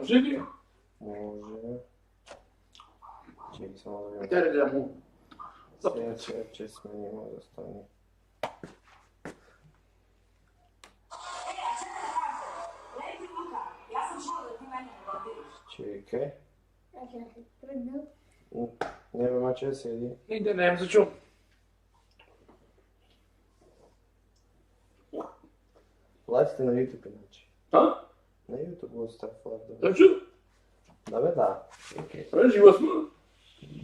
Може ли? Може. Чекай само да видим. Дај да му. Сега че сменимо да стане. Чекай. Не бе, маче, седи. Иде, не се чум. Лайв сте на YouTube иначе. А? На YouTube го оставя лайв. Да чу? Да бе, да. Чекай. Живо сме.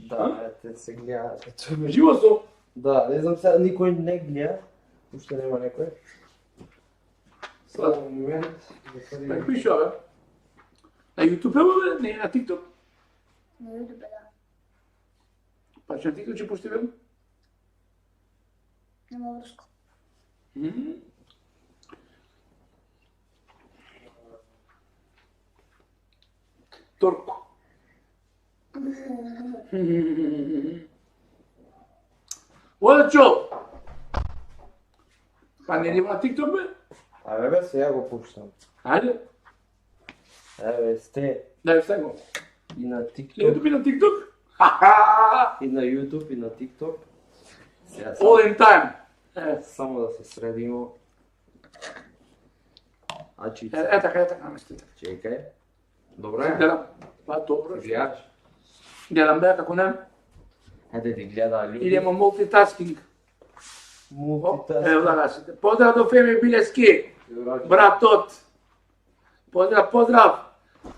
Да, ете се гледате. Живо сме. Да, не знам сега, никой не гледа. Уште нема некој. Само момент. Ме пиша, бе. На YouTube бе, не на TikTok. На YouTube, да. Па че на TikTok ќе пушти бе? Нема врска. Торко. Оде чо? Па не има на TikTok бе? Абе бе, сега го пуштам. Ајде. Еве сте Дај сега го. и на Не TikTok, доби на TikTok? Ха-ха! и на YouTube, и на TikTok. Сега All in time. само да се средимо. Ачи, Така, мислите. чекај. Добре, Гледам. Па добро. гледаш? Гледам бе, како не. Ајде ти гледа люди. Идемо мултитаскинг. Мултитаск. Ево да се. Поздрав до Феми Билески. Братот. Поздрав.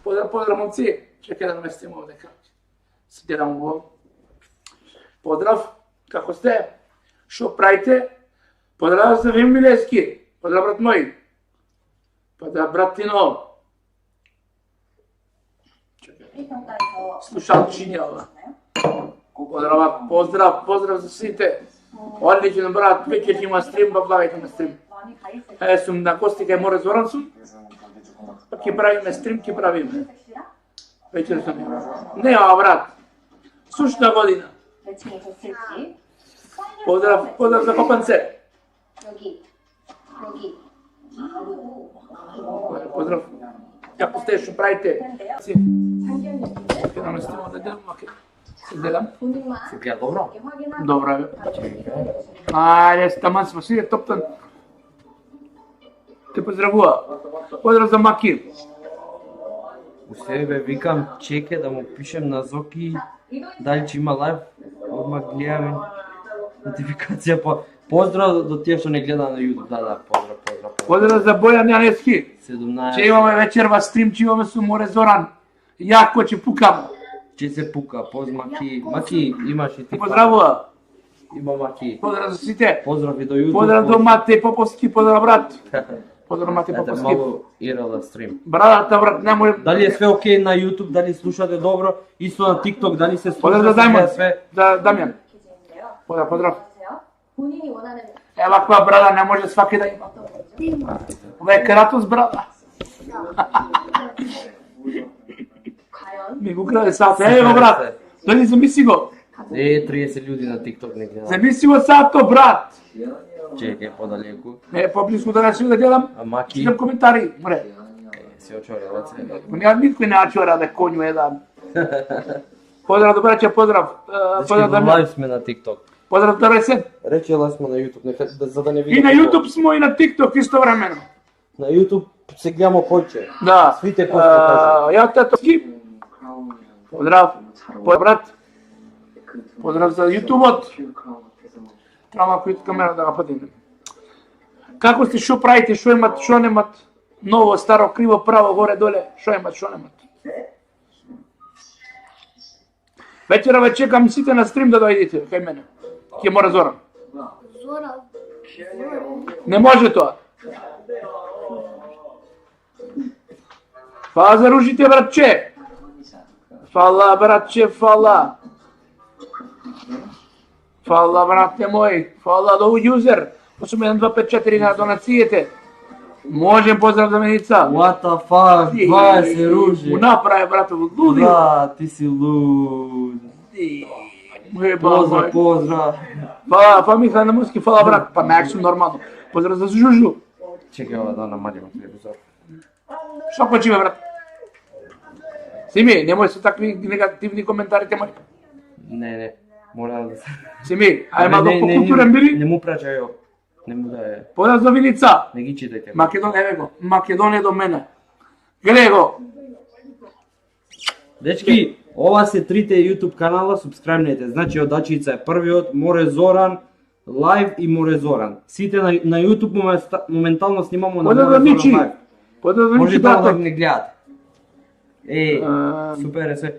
Поздрав момци. Чекај да наместим овде како. Се гледам го. Поздрав. Како сте? Шо правите? Поздрав за Феми Билески. Поздрав брат мој. Поздрав брат Тино. Слушалчиња. Поздрав за сите. Одличен брат, веќе ќе има стрим, па благајте на стрим. Сум на гости кај Море Зоран сум. Па ќе правиме стрим, ќе правиме. Вечер сум. Нема брат. Сушна година. Поздрав за Копанце. Поздрав. Како сте, што правите? Ќе наместимо да гледам, маке. Се гледам. Се гледа добро? Добро е. Чекај. Ајде, таман сме си топтан. Те поздравува. Поздрав за Маки. У себе викам, чекај да му пишем на Зоки дали ќе има лайв, одмah гледаме нотификација по поздрав до тие што не гледа на YouTube. Да, поздрав. Поздрав за Бојан Јанески. 17. Ќе имаме вечерва стрим, ќе имаме со Море Зоран. Јако ќе пукам. Ќе се пука, Маки, имаш и ти. Поздравува. Има Маки. Поздрав за сите. Поздрав и до YouTube. Поздрав до Мате Поповски, поздрав брат. Поздрав Мате Ете Поповски. малку ирала стрим. Братата, брат, немој. Дали е све окей на YouTube, дали слушате добро, исто на TikTok, дали се Поздрав за слуша Дајмон, све. за Дамјан. Поздрав. Ваква брада не може сваки да има. Ова е Кратос брада. Ми го краде сато. Ево брат. Дали замисли го? 30 луѓе на TikTok не гледам. Замисли го сато брат. Чекај подалеку. Поблиску да не се да гледам. А Маки Читам коментари. Море. се очорила се. Нема никој не ачора да конју едан. Поздрав до браќа, поздрав. Поздрав Дечки, да лайв сме на TikTok. Поздрав до Ресен. Рече лайв сме на YouTube, нека за да не И видите. на YouTube смо и на TikTok истовремено. На YouTube се гледamo повеќе. Да. Свите кои што кажат. Ја тато ски. Поздрав. Брат. Поздрав за YouTube-от. Трама кој камера да го патиме. Како сте, шо правите, шо имат, шо немат? Ново, старо, криво, право, горе, доле, шо имат, шо немат? Вечера ве чекам сите на стрим да дојдете кај мене. Ќе Море Зоран. Зора. Не може тоа. Фала за ружите, братче. Фала, братче, фала. Фала, брате мој. Фала до јузер. 8254 на донацијите. Можем поздрав за Меница. What the fuck, два се ружи. Направи, брате, луди. Да, ти си луд. Поздрав. Поздрав. Фала Михај на Муски, фала брат. Па најак сум нормално. Поздрав за Жужу. Чекај ова да намалиме телевизор. Што почиме, брат? Сими, немој со такви негативни коментари, мој. Не, мора да се... Сими, ај малку по културен бири. Не му прачај ов. Не му да е... Подаз до Вилица. Не ги читајте. Македонија, его. Македонија до мене. Гледай го. Дечки, ова се трите YouTube канала, субскрајбнете. Значи, Одачица е првиот, Море Зоран, Лайв и Море Зоран. Сите на YouTube моментално снимамо на Подаз Море до Зоран Ничи. Лайв. Подаз до Може Ничи, таму да брато. не гледате. Супер е се.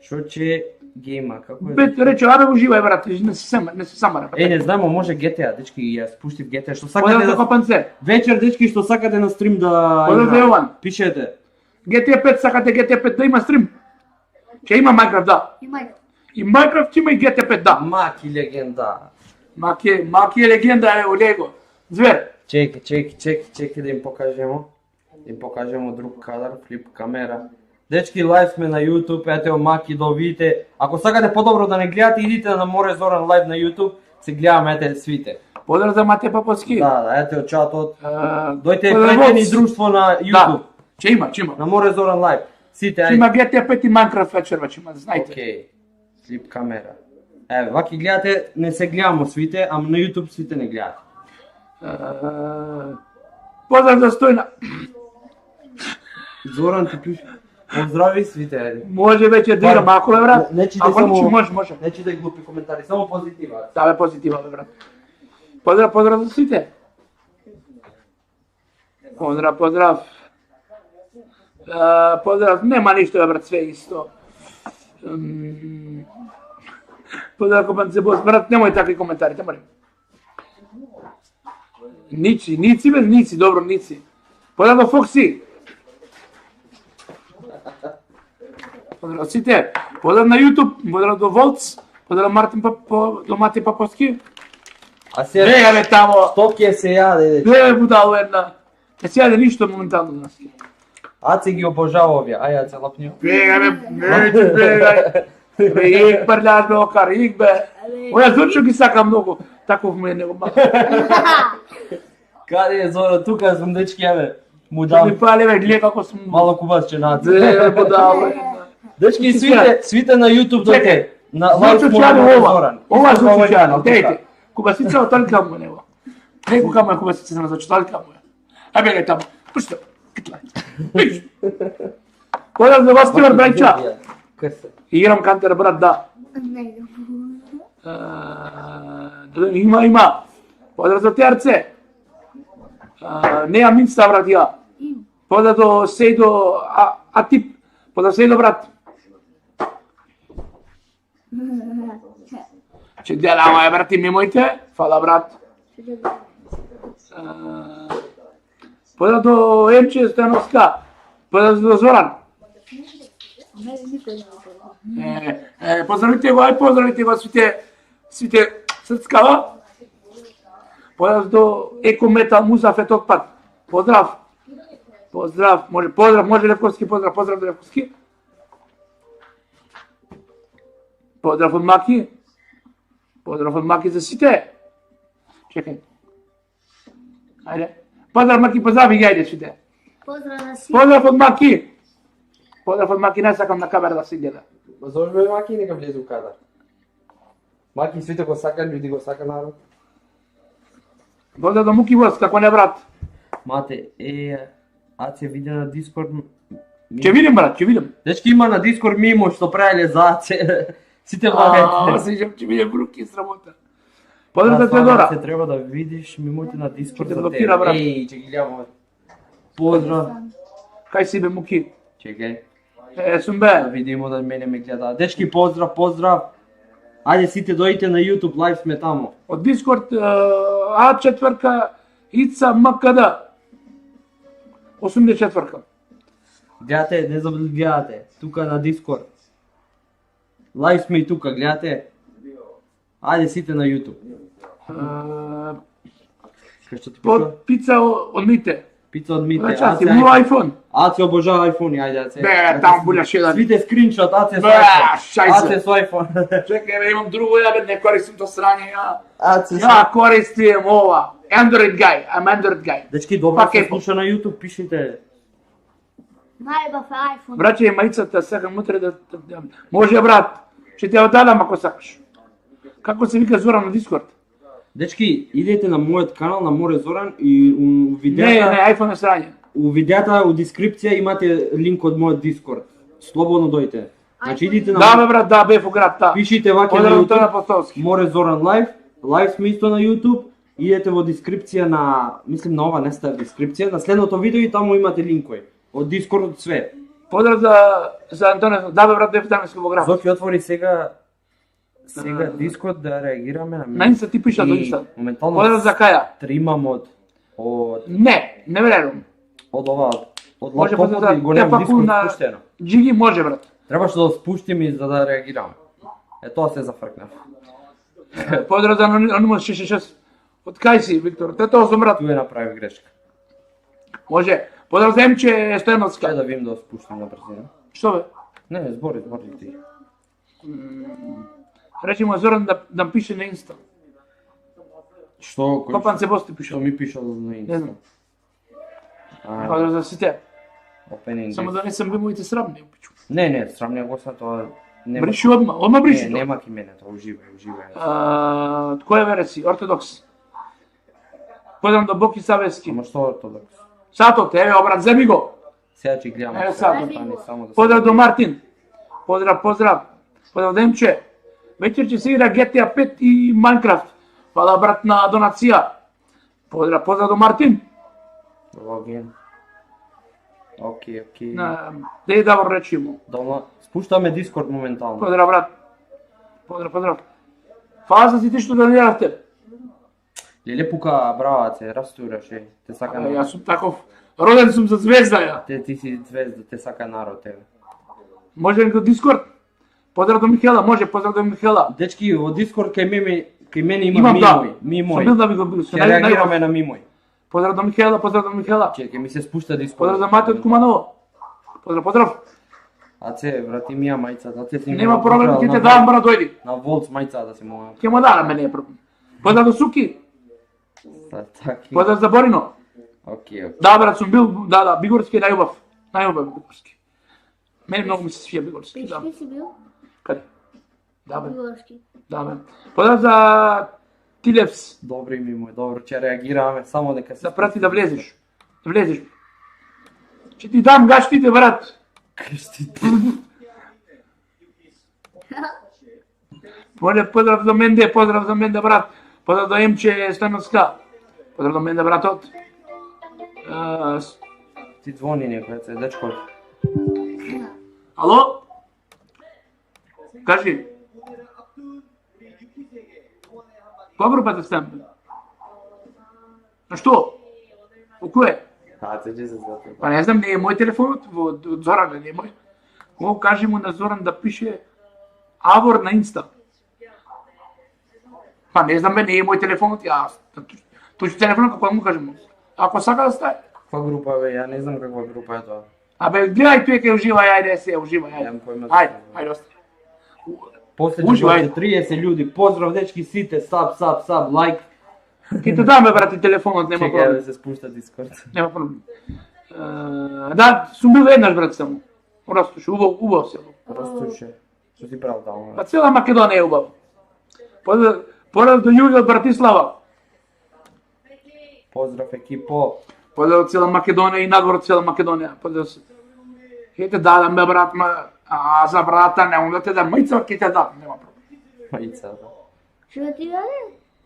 Шо че гейма, како е? Бет рече, абе уживај, брат, не се самара. Не знам, може GTA, дечки, ја спуштив GTA, што Подаз сакате до да... Копанце. Вечер, дечки, што сакате на стрим да... Подаз до Јован. Пишете. GTA 5, сакате GTA 5 да има стрим? Ќе има Minecraft, да. И Minecraft ќе има и GTA 5, да. Маки легенда. Маки е легенда, е Олего. Звер. Чеки да им покажемо. Да им покажемо друг кадар, флип камера. Дечки, лайв сме на YouTube, ете Маки да видите. Ако сакате подобро да не гледате, идите на Море Зоран лайв на YouTube, се гледаме ете свите. Поздрав за Мате Паповски. Да, ете од чатот. Дојте поздрав претени од- друштво на YouTube. Да, ќе има. На Море Зоран лайв. Сите, Ќе има GTA 5 и Minecraft вечерва, ќе има, знаете. Океј. Флип камера. Еве, ваки гледате, не се гледамо свите, ама на YouTube свите не гледате. Поздрав за Стојна. Зоран ти пише. Поздрави свите, еде. Може веќе да играм, ако бе брат. Не читай Ако само... може. Не читай глупи коментари, само позитива. Да бе позитива бе брат. Поздрав за сите. Поздрав. Поздрав, нема ништо бе брат, све исто. Поздрав Копанце Бос, брат, немој такви коментари, те молим. Ници, добро, Ници. Поздрав до Фокси. Поздрав сите. Поздрав на YouTube, поздрав до Волц, поздрав до Мати Паповски. А се... Бега бе тамо. Што ќе се јаде? Бега бе будало една. Не се јаде ништо моментално за нас. Аце ги обожава овие, ај Аце лапнио. Бега бе, бегај. Бе, ик прљаш бе окар, ик бе. Оја Зочо ги сака многу. Таков му е него малко. Каде е Зора? Тука сум, дечки, еве. Му Да ми дам пале бе, гледа како сум. мало кубасче на Аце. Бе, будало. Дечки, свите на YouTube дојте. Чекај. На лайв Зочо Море Чјано ова. Зоран. Ова Исто Зочо ова Чјано, тука. дејте. Кубасица од толика му е него. Него каму е кубасица на Зочо, толика му е. А бегај таму. Пушта. Китлај. Биш. Поздрав за вас, Тивар Брајча. Късе. Играм кантер, брат, да. Има. Поздрав за Терце. Неа Минца, брат, ја. Поздрав до Сејдо Атип. Поздрав Сејдо, брат. Че делама е, брати, мимојте. Фала, брат. Поздрав до Емче Стојановска. Поздрав до Зоран. Поздравите го свите срцкава. Поздрав до Екометал Музафет Отпад. Поздрав, може Левковски, поздрав до Левковски. Поздрав од Маки за сите. Чекај. Ајде. Поздрав Маки, поздрави ги, ајде свите. Поздрав од Маки, не сакам на камера да се гледа. Зошто бе Маки нека влезе у кадар? Маки свите го сака, люди го сака народ. Поздрав до Муки Воз, како не брат. Мате, Аце виде на Дискорд. Ќе видим брат, ќе видим. Дечки има на Дискорд мимо што правеле за Аце. Сите влагајте. Сеќам ќе видим бруки срамота. Поздрав за Теодора. Се треба да видиш мимоите на Дискорд Ќе те за блокира, брат. Ќе ги гледам. Поздрав. Кај си бе Муки? Чекај. Сум Да бе. видимо да мене ме гледа. Дечки поздрав. Ајде сите дојдете на YouTube, лайв сме таму. Од Дискорд А4 Ица МКД. 84. Гледате, не забравяйте. Тука на Дискорд. Лайв сме и тука, гледате. Ајде сите на YouTube. Кај што ти пиша? Под пица од Мите. Пица од Мите. Части, му iPhone. Аце обожава iPhone, ајде Аце. Бе, таму буляш еден. Свите скриншот, Аце со Бе, iPhone. шајзе. Аце со iPhone. Чекај, бе, имам друго, ја бе, не користим то срање, ја. Аце со... Ја користим ова. Android guy, I'm Android guy. Дечки, добро Пак се Apple. слуша на YouTube, пишите. Најбав е iPhone. Браќе, и мајцата сакам утре да... Може, брат, ќе ти ја дадам ако сакаш. Како се вика Зоран на Дискорд? Дечки, идете на мојот канал, на Море Зоран и у Не, видеата, iPhone е срање. у видеата, у дискрипција имате линк од мојот Дискорд. Слободно дојдете. Значи идите на Да, бе, брат, да, бев у град, да. пишите ваќе на Поздрав Антон YouTube, Апостолски. Море Зоран лайв, лайв сме исто на YouTube, идете во дискрипција на, мислим на ова не става дискрипција, на следното видео и таму имате линкови. Од Дискорд, од све. Поздрав за Антон, да, бе, брат, бев таму во град. Зоки отвори сега Дискорд да реагираме На Инста ти пиша до И Инста. моментално Поздрав за Каја. стримам од Не верувам. ова од Може лаптопот да и го немам тепа Дискорд на- спуштено. Джиги може, брат. Требаше да го спуштим и за да реагирам. Тоа се зафркнав. Поздрав за Анонимус 66. Од кај си, Виктор? Тето сум, брат. Ту е направив грешка. Може. Поздрав за Емче Стојановска. Чај да видим да го спуштам на брзина. Што бе? Не, збори ти. Речи му Зоран да пише на Инста. Што кој Копан се бости пише. што ми пишал на Не Инста? знам. А, Поздрав за сите. opening. Само да не сам би моите срамни. пичу. Не, срамне го са тоа. Нема. Бриши одма бриши. Не, тоа. нема ки мене, тоа уживај. Од која вера си? Ортодокс. Поздрав до Боки Савески. Ама што ортодокс? Сатот, еве, брат, земи го. Сега ќе гледам. Еве сега, сатот. стани само да Поздрав до Мартин. Поздрав. Поздрав до Емче. Вечер ќе се игра GTA 5 и Minecraft. Фала, брат, на донација. Поздрав до Мартин. Логин. Окей. Деј да го речи му. Дома, спуштаме Дискорд моментално. Поздрав, брат. Поздрав. Фала за сите што донеравте. Леле пука браво се растураше. Те сака Јас сум таков. Роден сум за звезда, ја. ти си звезда, те сака народ тебе. Може ли до Дискорд? Поздрав до Михела, може, поздрав до Михела. Дечки, во Дискорд кај мене има Имам, да. Мимој. Сум бил да ви го бил. Ќе реагираме на Мимој. Поздрав до Михела. Ќе ми се спушта Дискорд. Поздрав за Мате од Куманово. Поздрав. Аце, врати ми ја мајцата. Аце си Нема ми проблем, украл ќе на те дам, брат, дојди. На Волц мајца да се му. Ќе му дадам, не е проблем. Поздрав до Суки. Таки. Поздрав за Борино. Окей. Да, брат, сум бил, да, Бигорски е најубав. Најубав Бигорски. Мене многу ми се свија Бигорски, да. Пешки си бил? Каде? Да, бе. Бигорски. Да, бе. Поздрав за Тилевс. Добри Мимој, добро, ќе реагираме, само дека се Да прати да влезеш. Да влезеш. Ќе ти дам гаштите, брат. крстите. Може, поздрав за Менде, брат. Поздрав до Емче Стојановска. Поздрав до Менде, братот. Ти звони некој, се дечко. Ало? Кажи. Која групата сте? На што? Во кој? Аце, че се затоа. Па не знам, не е мој телефонот, од Зоран, не е мој. Мога кажи му на Зоран да пише Авор на Инста. Па не знам, бе, не е мој телефонот, јас. Тој телефонот како му кажем. Ако сака да стае. Каква група бе? Ја не знам каква група е тоа. Абе, гледај тој ке ужива, ајде се, ужива, ајде. Немам појма. Ајде, остани. После Ужива, ајде. 30 луѓе. Поздрав дечки сите, саб, лайк. Ке те даме, брати, телефонот, нема Чекај проблем. да се спушта Дискорд. Нема проблем. Да, сум бил еднаш, брат, само. Растуш, убав се. Растуше. Што ти правил таму? Па цела Македонија е убава. Поздрав до Јули од Братислава. Поздрав екипо. Поздрав од цела Македонија и надвор од цела Македонија. Поздрав се. Ке те дадам, бе, брат, за брата не да те дам мајца, ке те дам, нема проблем. Мајцата. Што ти даде?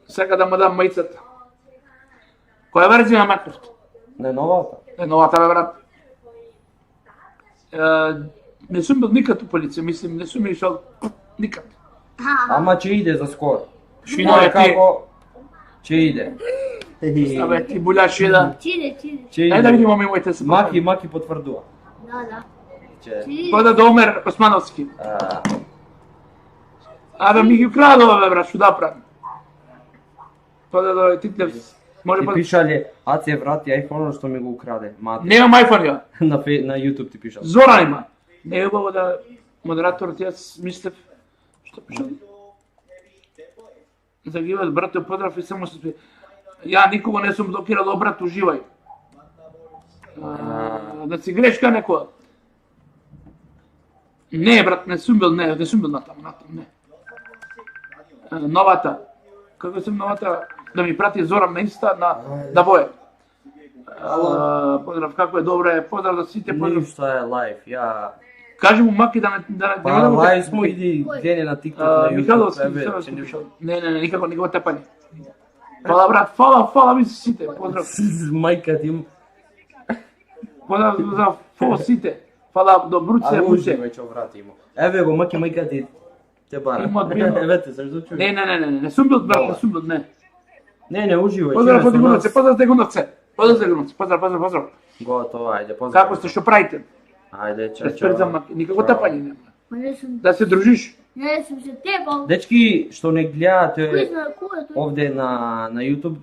Сека да му дам мајцата. Која верзија на Minecraft? Не новата. Е, новата, бе, брат. Не сум бил никад у полиција, мислим, не сум ишал никад. Ама ќе иде за скоро. Шино е ти. Како ќе иде. Абе, ти буляши да. Чиде. Ќе Ајде да иде. видимо мимоите се. Маки потврдува. Да. Ќе. Чиде. Поздрав до Омер Османовски. Абе, ми ги украдува, бе, брат, што да правим? Поздрав до Титлевс. Може Ти поздрав. пишале, Аце врати айфонот што ми го украде. Мати. Немам iPhone ја. На YouTube ти пишал. Зоран има. Не е убаво да модераторот јас мислев што пишал. Да ги имат брате поздрав и само се ја никого не сум блокирал, брат, уживај. Да си грешка некоја. Не, брат, не сум бил натаму, не. Новата. Како сум новата, да ми прати Зоран на Инста да бое. Поздрав, како е добре, поздрав за сите, поздрав. Ништо е лайф, ја... Кажи му Маки да не Па лайф смо иди гледање на TikTok, на Михаловски, YouTube, се пишал. Не, никако тепање. Фала брат, фала ви сите, поздрав. Мајка ти... Поздрав за сите. Фала до Бруце, Муце. Веќе вратимо. Еве го Маки мајка ти те бара. Еве те, се зачуј. Не сум бил брат, не сум бил, не. Не, уживај. Поздрав Тегуновце, поздрав. Готово, ајде, поздрав. Како сте, што правите? Ајде, Чао. Никако тепање нема. Не сум... Да се дружиш. Не сум се тепал. Дечки, што не гледате Кој знае кој е тој? овде на YouTube,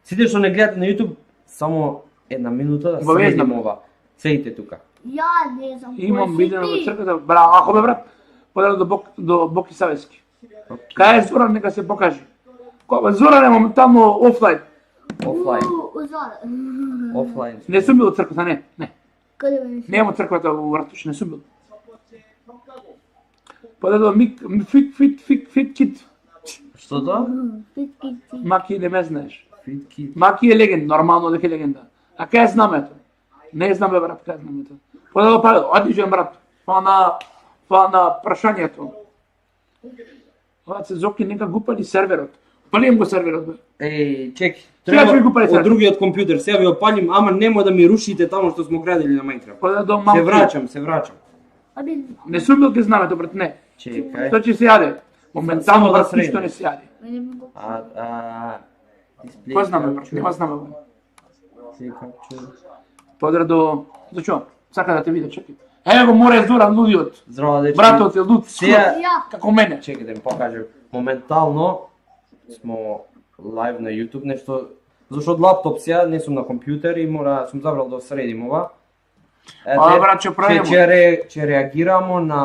сите што не гледате на YouTube, само една минута да Обавезно. следим ова. Сеите тука. Ја не знам кој Имам си видено во ти. црквата. Браво, ако бе брат, поздрав до Боки Савески. Кај е Зоран, нека се покаже. Зоран е моментално офлайн. Офлайн. Узора. Офлайн. Не сум бил во црквата, не. Каде бе не си? Нема црквата во Вратуш, не сум бил. Поздрав до Фит Кит. Што да? Фитки ти. Маки не ме знаеш. Фитки. Маки е легенда, нормално дека е легенда. А кај е знамето? Не знам бе брат, кај е знамето. Поздрав до Павел, одличен брат. Фана прашањето. Ова се Зоки нека гупали серверот. Палим го серверот бе. Еј, чек. Сега ќе ви го правите. од другиот компјутер, сега ви опалим, ама нема да ми рушите таму што смо градили на Minecraft. Поздрав до Се Малки. враќам. Абе, Не сум бил ке знамето брат, не. Чекај. Тоа ќе се јаде. Моментално Само да брат ништо средно. не се јаде. мене ми го... Дисплеј. Кој знаме брат? Нема знаме брат. Чекај. Поздрав до зачувам. Сака да те види, чекај. Ево го море Зоран лудиот. Здраво, дечки. Братот е луд. Сега- Ја. Како мене. Чекај да ми покажам. Моментално смо лайв на YouTube, нешто зашто од лаптоп сега не сум на компјутер и сум забрал да средим ова. Ова, брат, ќе правиме. Ќе реагирамо на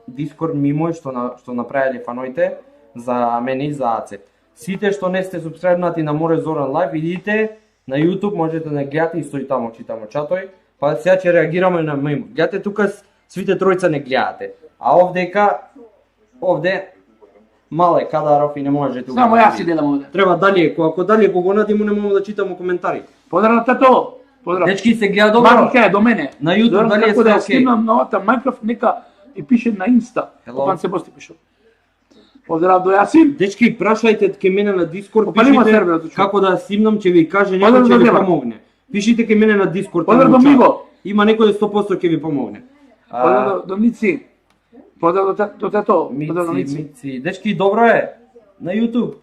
Discord мимо што направиле фаноите за мене и за Аце. Сите што не сте субскрайбнати на Море Зоран Лайв, идите на YouTube, можете да гледате и стои таму, читамо чатој. Па сега ќе реагираме на мимо. Гледате тука свите тројца не гледате. А овде Мале Кадаров и не можете Само јас си делам овде. Треба дали, ако дали го надимо не можам да читам коментари. Поздрав на тато. Поздрав. Дечки се гледа добро. Маки кај е до мене. На YouTube Зоран, дали е како све да ја окей? снимам новата Minecraft, нека и пише на Инста. Hello. Копан се пости пишал. Поздрав до Јасин. Дечки, прашајте ке мене на Discord, Опалима пишите серверот, чу. како да снимам, ќе ви каже некој Поздрав ќе до ви Дева. помогне. Пишите ке мене на Discord. Поздрав таму до чат. Миго. Има некој 100% ќе ви помогне. Поздрав до Мици. Поздрав до тато. Поздрав до Мици. Мици. Дечки, добро е. На YouTube.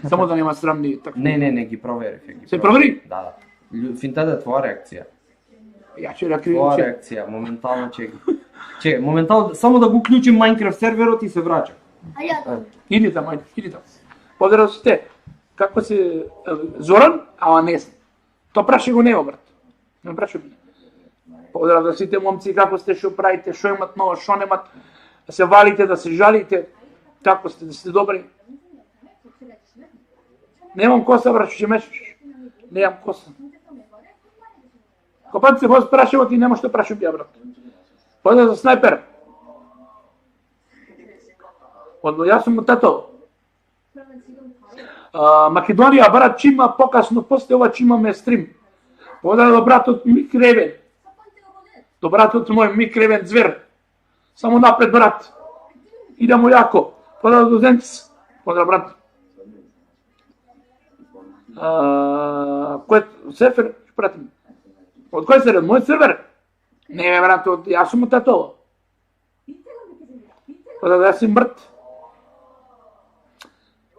Само да нема срамни така. Не, ги проверив. Се провери? Да. Финтата е твоја реакција. Ја ќе реагирам. Твоја реакција, моментално че моментално само да го клучим Minecraft серверот и се враќам. А ја, Иди таму, иди таму. Поздрав сте. Како се Зоран, ама не сум. То праши го него брат. Не праши мене. Поздрав за сите момци, како сте, што правите, што имат ново, што немат, да се валите, да се жалите, како сте, да сте добри. Немам коса, брат, што ќе мешаш. Немам коса. Копат се го спрашува, ти нема што прашувам ја, брат. Поздрав за снайпер. Јас сум тато. Македонија, брат, чима покасно, после ова чимаме стрим. Поздрав до братот Мик Ревен. До братот мој Мик Ревен звер. Само напред, брат. Идемо јако. Поздрав до Зенц. Поздрав, брат. Кој сервер ќе пратим? Од кој сервер? Мој сервер? Не, бе, брат, јас сум тато. Поздрав, јас сум брат.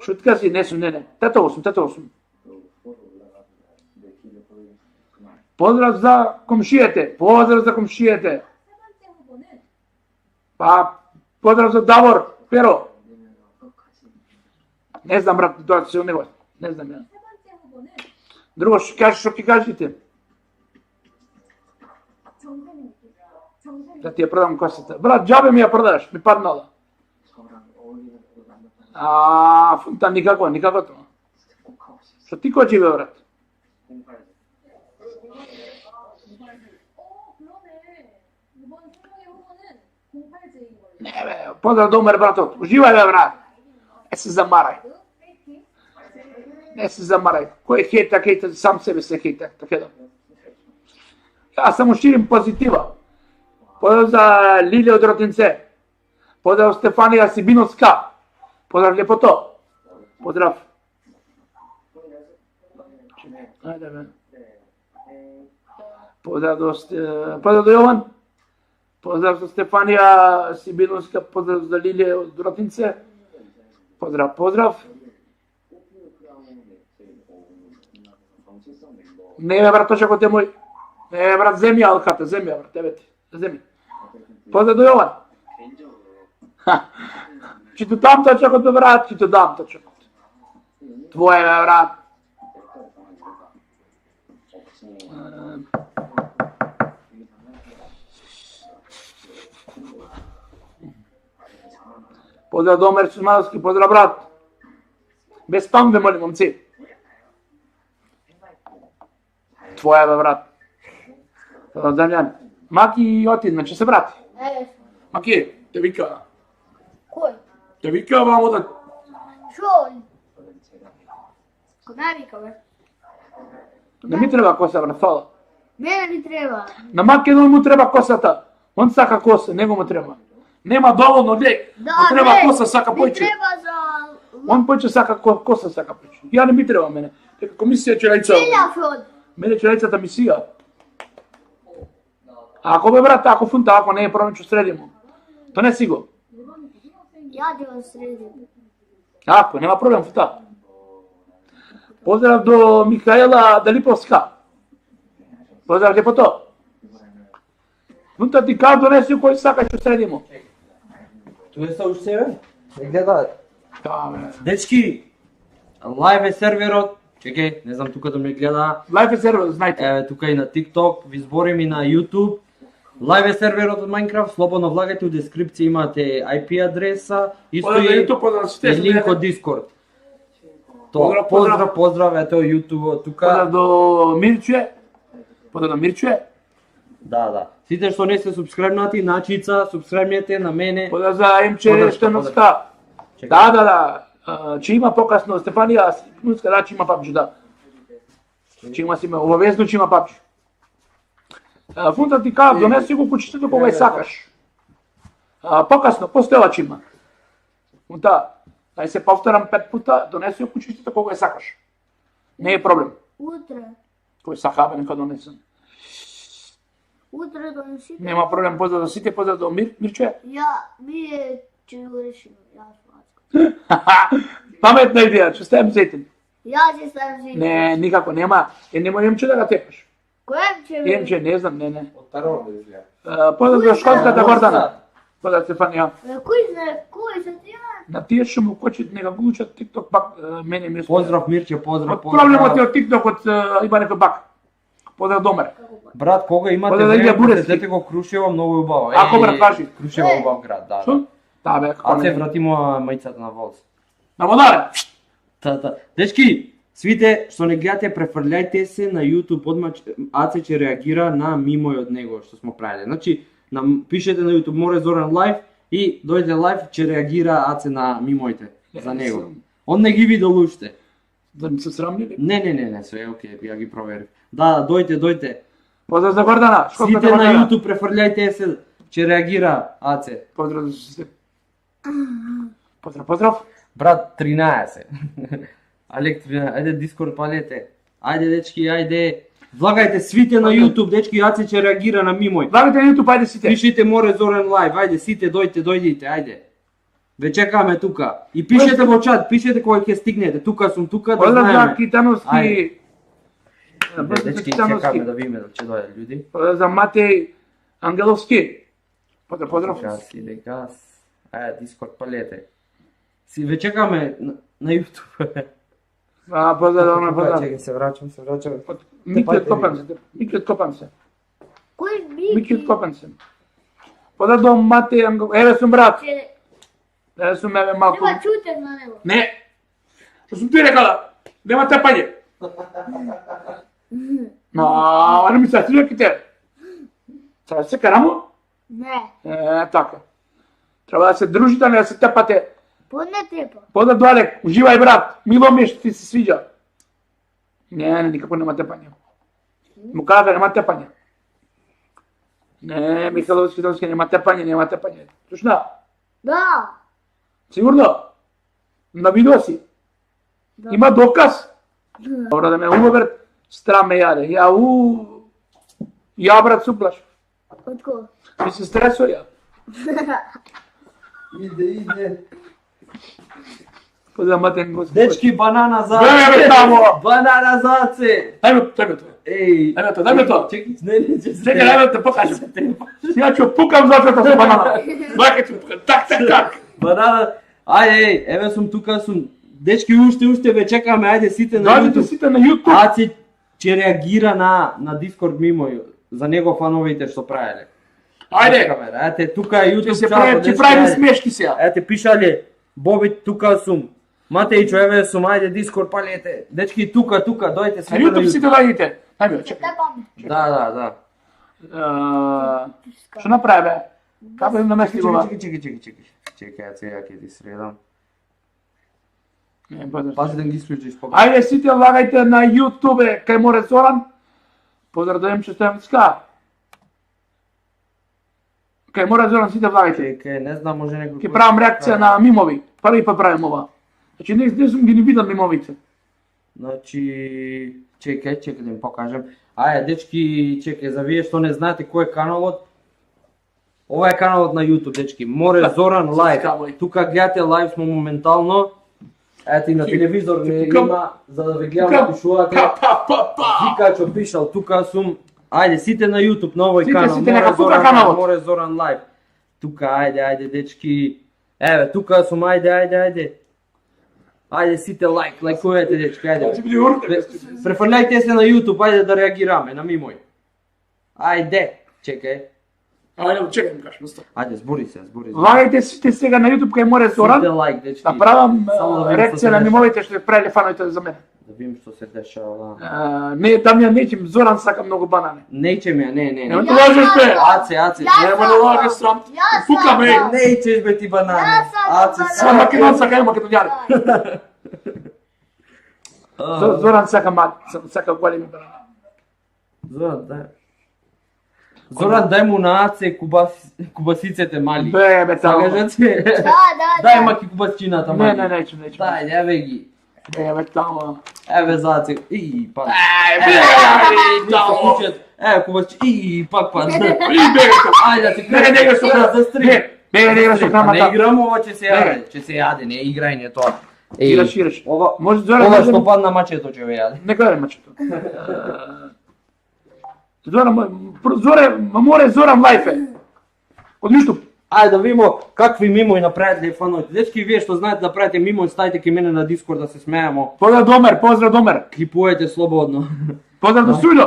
Шутка си, не сум, не. Тато сум. Поздрав за комшијете. Па, поздрав за Давор, Перо. Не знам, брат, тоа се од него. Не знам ја. Друго, што ќе кажете? Да ти ја продам косата. Брат, џабе ми ја продаш, ми паднала. Фунта, никако тоа. Што ти кочи, бе, брат? Не бе, поздрав до Умер братот. Уживај бе брат. Не се замарај. Не се замарај. Кој хејта, хејта сам себе се хејта, така да. Јас само ширим позитива. Поздрав за Лилија од Ротинце. Поздрав Стефанија Сибиновска. Поздрав лепото. Поздрав. Ајде бе. Поздрав до Јован. Поздрав за Стефанија Сибиновска, поздрав за Лилија од Ротинце. Поздрав, поздрав. Не бе брат, точакот е мој. Не бе брат, земи алката, земи брат, тебе ти. Земи. Поздрав до Јован. Чи ти дам точакот бе брат, чи ти дам точакот. Твоје бе брат. Поздрав до Омер Сузмановски, поздрав брат. Без спам ве молим, момци. Твоја бе брат. Поздрав Дамјан. Маки оти, значи се брати. Маки, те вика. Кој? Те вика вамо да... Шо? Кој вика бе? Не ми треба коса, брат, фала. Мене ми треба. На Македон му треба косата. Он сака коса, него му треба. Нема доволно лек. Да, му треба не, коса, сака ми појче. треба за... Он појче сака коса, сака појче. Ја не ми треба мене. Дека комисија Чирајца. Целја фрод. Мене Чирајцата ми сија. Ако бе брат, ако фунта, ако не е проблем, ќе средимо. То не си го. Ја ќе го средим. Ако, нема проблем, фунта. Поздрав до Михаела Далиповска. Поздрав лепото. Фунта ти као донеси кој сака, ќе средимо. Туе се уште себе? Не гледаат. Да, бе. Дечки, лайв е серверот. Чекај, не знам тука да ме гледа. Лайф е сервер, знаете. Еве тука и на TikTok, ви зборим и на YouTube. Лайв е серверот од Minecraft, слободно влагајте, у дескрипција имате IP адреса, исто Поздрав и YouTube, поздрав сите. и линк од Discord. Поздрав, Поздрав, ето YouTube тука. Поздрав до Мирче. Поздрав до Мирче. Да. Сите што не се субскрайбнати, начица, субскрайбнете на мене. Поздрав за Емче Поздрав, Штеновска. Чекај. Да. Че има покасно Стефанија Сибиновска, да, че има PUBG, да. Че има си ме, обавезно че има PUBG. Фунта ти кажа, донеси го кучето кога ја сакаш. Покасно, постоела че има. Фунта, дај се повторам 5 пута, донеси го кучето кога ја сакаш. Не е проблем. Утре. Кој сака, бе, нека донесам. Утре донесите. Нема проблем, поздрав до сите, поздрав до Мирче. Вие ќе го решиме. Паметна идеја, ќе ставам зетен. Ја ќе ставам зетен. Не, никако, нема. Немој Емче да го тепаш. Кој Емче, не знам, не. Од Таро да изгледа. Поздрав до школската Гордана. Поздрав Стефанија. Кој знае, кој се тие? На тие што му кочат, нека го учат TikTok пак мене ми Поздрав Мирче, поздрав. Проблемот е од TikTok од има некој бак. Поздрав Домер. Брат, кога имате Поздрав време, Илија Бурески. посетете го Крушево, многу убаво. Ако, брат, кажи. Крушево убав град, да. Што? Да бе, како А се не. вратимо мајцата на Волс. На модаре. Та. Дечки, свите што не гледате, префрлjaјте се на YouTube, одма Аце ќе реагира на мимој од него што смо правиле. Значи, пишете на YouTube Море Зоран лайв и дојде лайв ќе реагира Аце на мимоите за него. Он не ги видел уште. Да ми се срамни? Не, се е окей, ја ги проверив. Да, дојте. Поздрав за Гордана. Школската Сите на Гордана. YouTube префрлjaјте се, ќе реагира Аце. Поздрав за сите. Поздрав. Брат, 13. Алек 13. Ајде Discord палете. Ајде дечки, ајде. Влагајте свите на YouTube, дечки, Аце ќе реагира на мимој. Влагате на YouTube, ајде сите. Пишете Море Зорен лайв, ајде сите дојдите, ајде. Ве чекаме тука. И пишете во чат, пишете кога ќе стигнете. Тука сум, тука да Поздрав за знаеме. Китановски. Ајде. Поздрав за Дечки, Китановски. чекаме да видиме дали ќе дојдат луѓе. Поздрав за Матеј Ангеловски. Поздрав. Газ, иде газ. Ајде Discord палете. Си ве чекаме на YouTube. Поздрав. Чекај, се враќам. Мики откопам се. Кој Мики откопам се. Поздрав до Матеј Ангеловски. Еве сум брат. Еве сум еве малку. Треба чутев на него. Не. Што сум ти рекала? Нема тепање. Не ми се среките. Сега се карамо? Не. Така. Треба да се дружите, не да се тепате. Поне трепа. Пода доалек, уживај брат, мило ми е што ти се свиѓа. Не, никако нема тепање. Му кажа да нема тепање. Не, Михайловски Томски нема тепање. Слушна? Да. Сигурно? На видео си? Да. Има доказ? Добро да ме умобер, страм ме јаде. Ја брат суплаш. Отко? Ми се стресо ја. Иде. Поздрав матен Господ. Дечки, банана за Бе, тамо! Банана за аце! Дај ме тоа. Еј! Дај ме тоа. Чекай, не, Чекај, дај ме те покажам. Ја ќе пукам зачето со банана. Бака ќе пукам. Так. Банана. Ајде, еве сум тука, Дечки, уште ве чекаме, ајде сите на Дојдете YouTube. сите на YouTube. Аци ќе реагира на Discord мимо за него фановите што правеле. Ајде. Ете, тука е YouTube Ќе правиме смешки сега. Ете, пишале, Боби, тука сум. Матејчо, еве сум, ајде Discord палете. Дечки, тука, дојдете На сите на YouTube YouTube. сите дојдете. Ајде, чекај. Тепаме. Да. Што направи бе? Како им намесли ова? Чекај, сега ќе ти средам. Не, бодаш. Пази да ги исклучиш пога. Ајде сите лагајте на YouTube кај Море Зоран. Поздрав да им честувам ска. Кај Море Зоран сите лагајте. Чекај, не знам, може некој... Ќе правам реакција на мимови. Први пат правим ова. Значи не сум ги ни видам мимовите. Значи, чекај да им покажем. Ајде, дечки, чекај, за вие што не знаете кој е каналот, ова е каналот на YouTube, дечки. Море Зоран лайв. Скавој. Тука гледате лайв смо моментално. Ето и на телевизор не Пукам. има, за да ве гледам, пишувате. Викачо пишал, тука сум. Ајде, сите на YouTube, на овој канал. Сите, нека тука каналот. Море Зоран лайв. Тука, ајде, дечки. Еве, тука сум, ајде. Ајде, сите лајкувате, дечки, ајде. Префрлjaјте се на YouTube, ајде да реагираме на мимој. Ајде, чекај. Ајде, чекам кажам, стоп. Ајде, збори се. Лагајте сите сега на YouTube кај Море Зоран. Сите лайк, дечки. Да правам Само да видим што реакција се на дешава. мимовите што правеле фановите за мене. Да видим што се дешава. Не, там ја неќем, Зоран сака многу банани. Нејче ми, не. Нема да лажеш бе. Аце. Нема да лагаш срам. Пука бе. Нејчеш бе ти банане. Ја сакам Аце, банане. Сам македонца кај македонјани. Зоран сака големи банани. Зоран, дај му на Аце кубасиците мали. Бе, тамо. Сакаш Аце? Да. Дај маки кубасчината мали. Не, неќем. Дај, еве ги. Бе, тамо. Еве за Аце. И, пак. Тамо. Еве кубасчи. И, пак. Бе, Ајде да ти Не, не играш со храна. да стрим. Не играш со Не храна. играм, ова ќе се јаде, не играј не тоа. Играш. Ова Може Зоран ова да што падна мачето ќе ве јаде. Не гледај мачето. Море Зоран лайф е. Од YouTube. Ајде да видиме какви мимои направите фановите. Дечки, вие што знаете да правите мимои, ставите ке мене на Discord да се смееме. Поздрав Домер. Клипуете слободно. Поздрав до студио.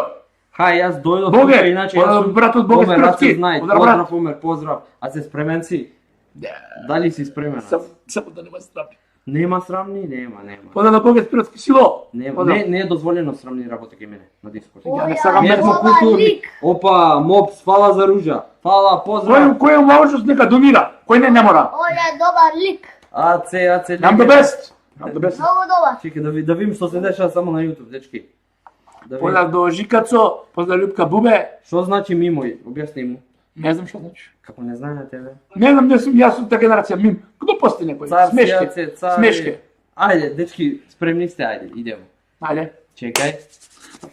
Хај, јас дојдов Боге, тука, иначе јас сум брат од Боге Омер, аз Спирски. се знај. Поздрав, брат. Поздрав, Омер, поздрав. А се спремен си? Дали си спремен? Само да нема срамни. Нема срамни? Нема. Поздрав на Боге Спирски село. Нема. Не е дозволено срамни работа ке мене на Discord. Ја не сакам Ние да сме ова културни. лик. Опа, мопс, фала за ружа. Фала, поздрав. Кој можност нека донира, кој не мора. Ој е добар лик. Аце. I'm the best. Многу добар. Чекай да видим што се дешава само на YouTube, дечки. Да видим. Поздрав до Жикацо, поздрав Љупка Бубе. Што значи мимој? Објасни му. Не знам што значи. Како не знаете, бе? Не знам, јас сум та генерација мим. Кdo пости некој? Смешки. Смешки. Ајде, дечки, спремни сте, ајде, идемо. Ајде. Чекај.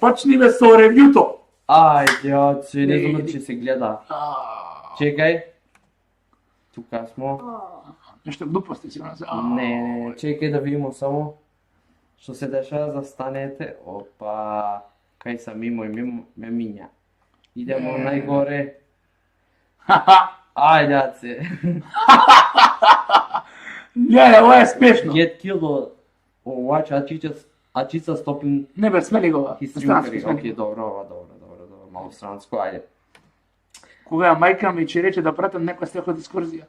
Почниме со ревјуто. Ајде, аце, не знам че се гледа. Чекај. Тука смо. Нешто глупости си се. Не, чекај да видиме само што се дешава, застанете. Опа, кај са мимој, ме минја. Идемо најгоре. Ајде, аце. Не, ова е смешно. Get killed or watch Ачица стопин Не бе, смели го. хистријари. Окей, добро, малку странско, ајде. Кога мајка ми ќе рече да пратам некоја стех од екскурзија.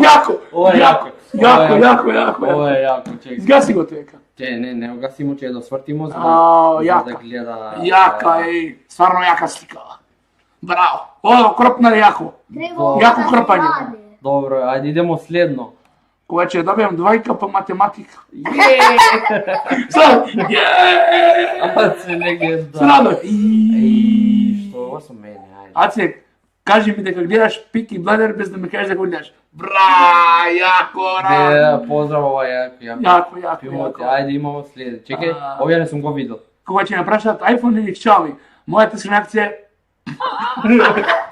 Јако, Ова е јако. јако. Ова е јако, чекај. Згаси го тека. Не угасимо, ќе да свртимо за Ао, да јака. гледа. Јака, стварно јака слика. Браво. О, кропна јако. Треба Јако да се крпање. вади. Добро, ајде идемо следно. Кога ќе добијам двојка по математика. Је! Sad, Аце легенда. Срадо. Што ова со мене, ајде. Аце, кажи ми дека гледаш Peaky Blinders без да ми кажеш дека гледаш. Бра, јако, Да, поздрав ова јако. Јако. Филмот, ајде имамо след. Чекај, овие не сум го видел. Кога ќе напрашат iPhone или Xiaomi, мојата реакција е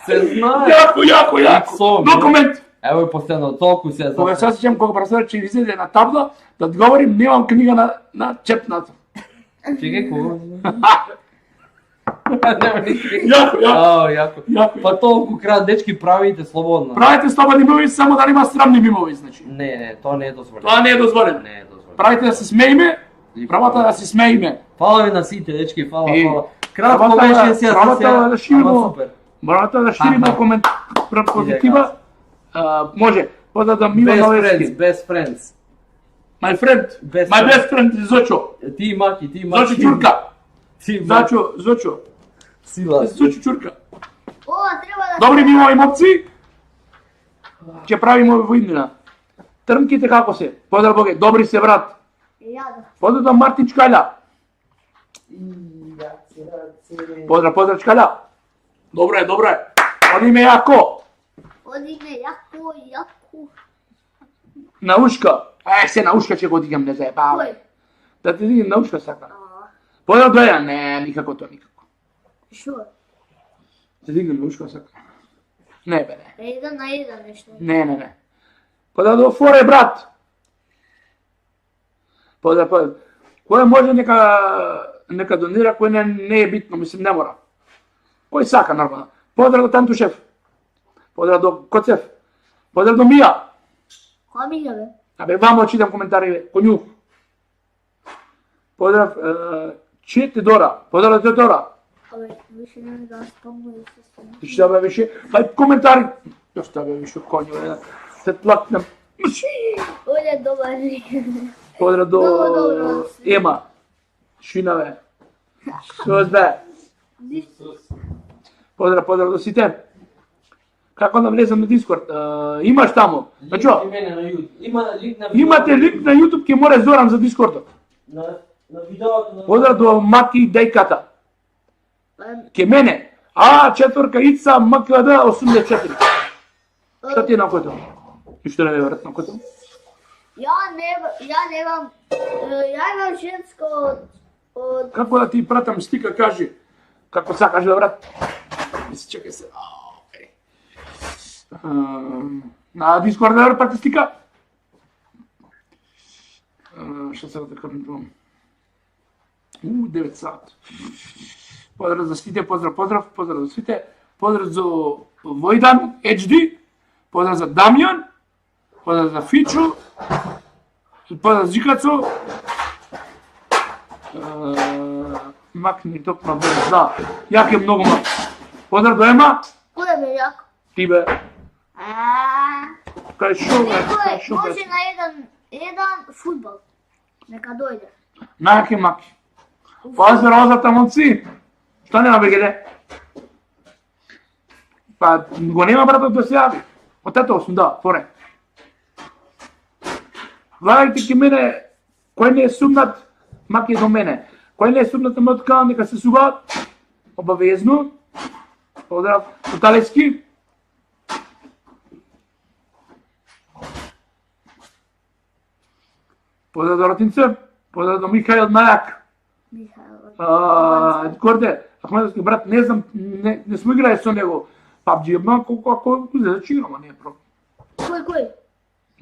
Се знае. јако. Иксом, Документ. Ево е последно, толку се Кога се осеќам кога професорот ќе изеде на табла да одговорим, немам книга на чепната. Чекај, кого? Нема никакви. Јако. Јако. Па толку крат, дечки, правите слободно. Правите слободни мимови само да нема срамни мимови, значи. Не, тоа не е дозволено. Тоа не е дозволено. Не е дозволено. Правите да се смееме, правата да се смееме. Фала ви на сите, дечки, фала. Кратко Работа беше е- се работа е да шириме- ама супер. Морате да шириме комент позитива. Може, пода да мива новести. Best friends. My friend, Best my friend. best friend is Зочо. Ти маки. Зочо Чурка. Ти маки. Зочо. Сила. Зочо Чурка. О, треба да Добри мимови момци. Ќе правиме во иднина. Трнките како се? Поздрав Боге, добри се брат. Јада. Поздрав Мартин Чкаља. Поздрав Чкаља. Добро е. Одиме јако. Одиме јако. На ушка. Се на ушка ќе го дигам, не заебавај. Кој? Да ти дигам на ушка сака. А, Поздрав Дојан, не, никако тоа, никако. Шо? Ти дигам на ушка сака. Не бе, не. Еден на еден нешто. Не. Поздрав до Форе, брат. Поздрав. Кој може нека донира, кој не е битно, мислим, не мора. Кој сака, нормално. Поздрав до Тантушев. Поздрав до Коцев. Поздрав до Мија. Која ми бе? Абе, вамо читам коментари, конјух. Поздрав Четедора. Поздрав до Теодора. Абе, више не ми да спомнам да се спомнам. Ти што бе више? Хај коментари. Што бе више конју, се тлакнам. Оле, добар ли. Поздрав до Добро. Ема. Шинаве. Сос бе. Поздрав до сите. Како да влезам на Дискорд? Имаш таму. Значи, Има линк на имате линк на YouTube, ќе море Зоран за Дискордот. на видеото. Поздрав до Маки Дејката. Ке мене. А4 Ица МКД 84. Што ти е на којто? Ништо не ме врат на којто? Ја немам женско од Како да ти пратам стика, кажи. Како сакаш да брат? Мисли, чекај се. На Дискорд да прати стика? Што се да кажам тоа? 9 сат. Поздрав за сите, поздрав за сите. Поздрав за Војдан HD. Поздрав за Дамјан. Поздрав за Фичу. Поздрав за Жикацо. Макни токма без, да. Јак е многу мак. Поздрав до Ема. Кој бе јак? Ти бе. Кај шо бе? Некој може на еден фудбал. Нека дојде. Најак е маки. Пази розата, момци. Што нема бе геле? Па го нема братот да се јави. Од тето сум, да, форе. Влагајте ке мене, кој не е сумнат, маки е до мене. Кој не е сумнат на мојот канал, нека се субаат. Обавезно. Поздрав, Тоталески. Поздрав до Ротинце. Поздрав до Михаил Мајак. Корде, Ахмедовски брат, не знам, не сме играли со него. PUBG, ама ако да ќе играм, не е проблем. Кој?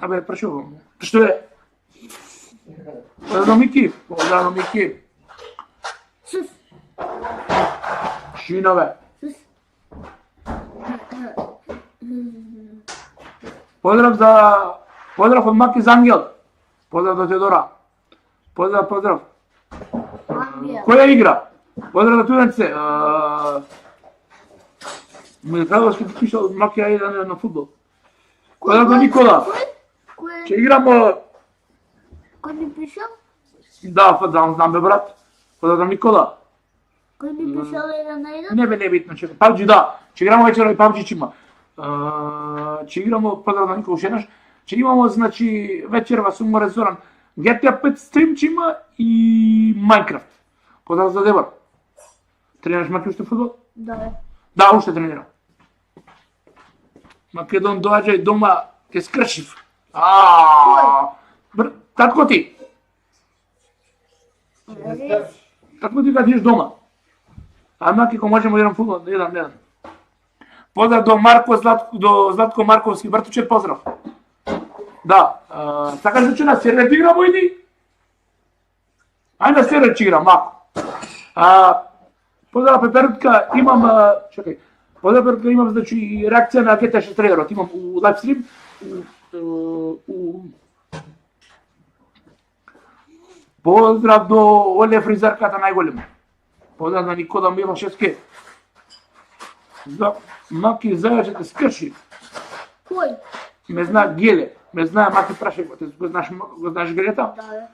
Абе, прашувам. Што е? Поздрав до Мики. Поздрав до Мики. Сус. Шинове. Сус. Поздрав од Маки за Ангел. Поздрав до Теодора. Поздрав. Ангел. Која игра? Поздрав до Туденце. Михайловски пишал Маки ајде на фудбал. Поздрав до Никола. Кој? Ќе играмо. Кој ми пишал? Да, знам бе брат. Поздрав до Никола. Кој би пишал 1-1? Не бе, не битно, чекай. PUBG, да. Ќе играмо вечера и PUBG ќе има. Ќе играмо, поздрав да никога уште еднаш. Ќе имамо, значи, вечерва со Море Зоран. GTA 5 стрим ќе има и Minecraft. Поздрав за Дебор. Тренираш Маки уште фудбал? Да, бе. Да, уште тренирам. Македон доаѓај дома, ќе скршив. Татко ти. Татко ти кога идеш дома. А Маки, ко можеме да играм фудбал, еден. Поздрав до Златко Марковски, братуче, поздрав. Да, сакаш да на сервер играмо иди? Ајде на сервер ќе играм, мако. Поздрав Пеперутка, имам, чекај, поздрав Пеперутка, имам, значи, реакција на GTA 6 трейлерот, имам у лайвстрим, поздрав до Оле Фризарката најголема. Поздрав на Никода Мила Шеске. Маки зајаче те скрши. Кој? Ме зна Геле, ме знае Маки прашај го, го знаеш Гелета? Да, бе.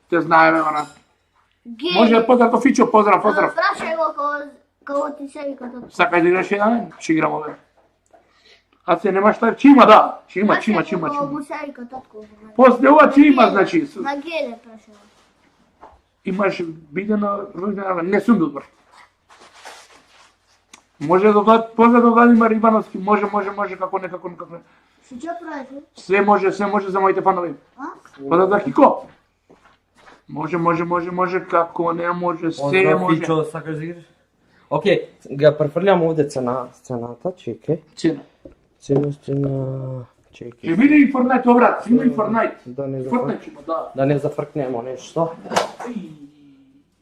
Те знае, бе, она. Гели. Може поздрав до Фичо, поздрав. Прашај го кога ти се вика тоа. Сакаш да играш еден? Ќе играмо, бе. А се немаш тај, ќе има, да. Ќе има. Кога му се вика татко. После ова ќе има, значи. На Геле прашај го. Имаш видено, не сум бил брат. Може да поздрав до Владимир Ивановски, може како некако. Што ќе правите? Се може за моите фанови. Поздрав да Кико. Може, како не може, се Поздрав, може. Фичо, сакаш да играш? Океј, ga префрлям овде сцената, чекај. Цена, чекај. Ќе биде и Fortnite обрат, има и Fortnite. Да не Fortnite ќе има, да. Да не зафркнемо нешто.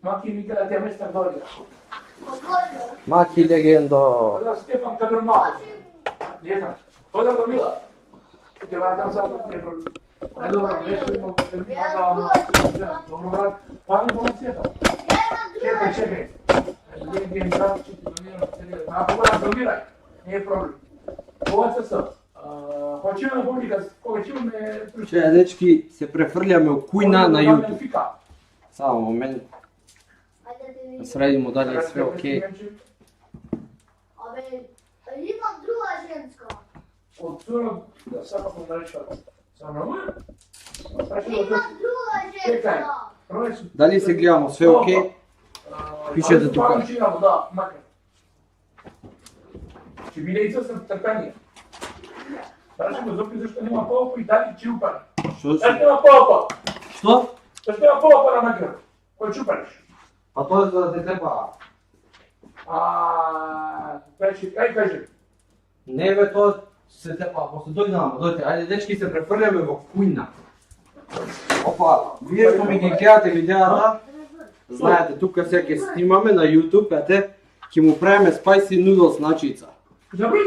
Маки ми гледа тя местар дојде. Маки легендо. Поздрав Стефан Кадрмал. Не знам. Поздрав до Мила. Ќе вратам сега да не проблем. Добро, нешто имам. Добро, брат. Пази полицијата. Чекај. Леген брат, ќе ти донирам. Ако брат, донирај. Не е проблем. Ова се со. Хоќеме да публика, кога ќе имаме... Че, дечки, се префрљаме у кујна на YouTube. Само момент. Да средимо дали е све окей. Абе, имам друга женска. Од цурот, да сака помреча. Само Имам друга женска. Дали се гледамо све окей? Пишете тука. Да, макар. Ќе биде и со трпение. Дали го зопи зашто нема полко и дали ќе упари. Зашто нема полко? Што? Зашто нема полко на макар? Кој ќе упариш? Па тоа е за да те трепа. Кај кажи? Не бе, тоа се трепа, после дојде, ајде дечки се префрљаме во кујна. Опа, вие што ми ги гледате видеата, знаете, тука сега ќе снимаме на YouTube, ете, ќе му правиме spicy noodles начица. Добри?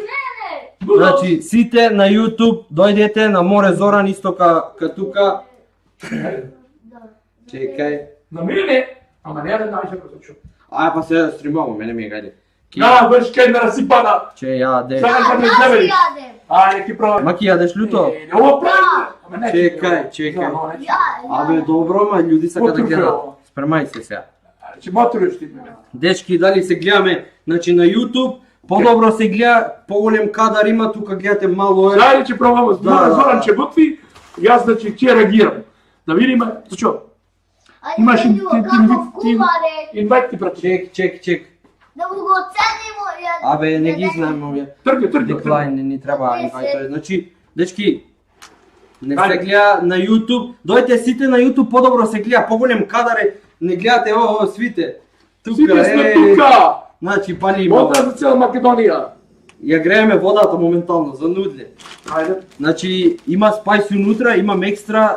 Значи, сите на YouTube, дојдете на Море Зоран, исто ка тука. Чекај. На мене? Ама не да најше го се чу. Ај, па се стримамо, мене ми е гајде. Беш кај да расипана. Че јаде. Сакаш да ме изневериш? Ајде, ки пробај. Маки јадеш люто? Ово прави. Чекај. Абе, добро, ма луѓе сака да гледат. Спремај се сега. Че моториш ти мене. Дечки, дали се гледаме, значи на YouTube, подобро се гледа, поголем кадар има, тука гледате мало е. Зајде ќе пробамо, Зоран ќе готви, јас значи ќе реагирам. Да видиме, зачо? Имаш инвайт ти прати. Чек. Да му го оценимо. Абе, не ги знаем овие. Тргни. Деклайн, не ни треба инвайт. Значи, дечки, не се гледа на YouTube, дојте сите на YouTube, подобро се гледа, поголем кадар е, не гледате ово свите. Сите сме тука. Значи, пали има. Вода за цела Македонија. Ја грееме водата моментално за нудле. Ајде. Значи, има спајси унутра, имам екстра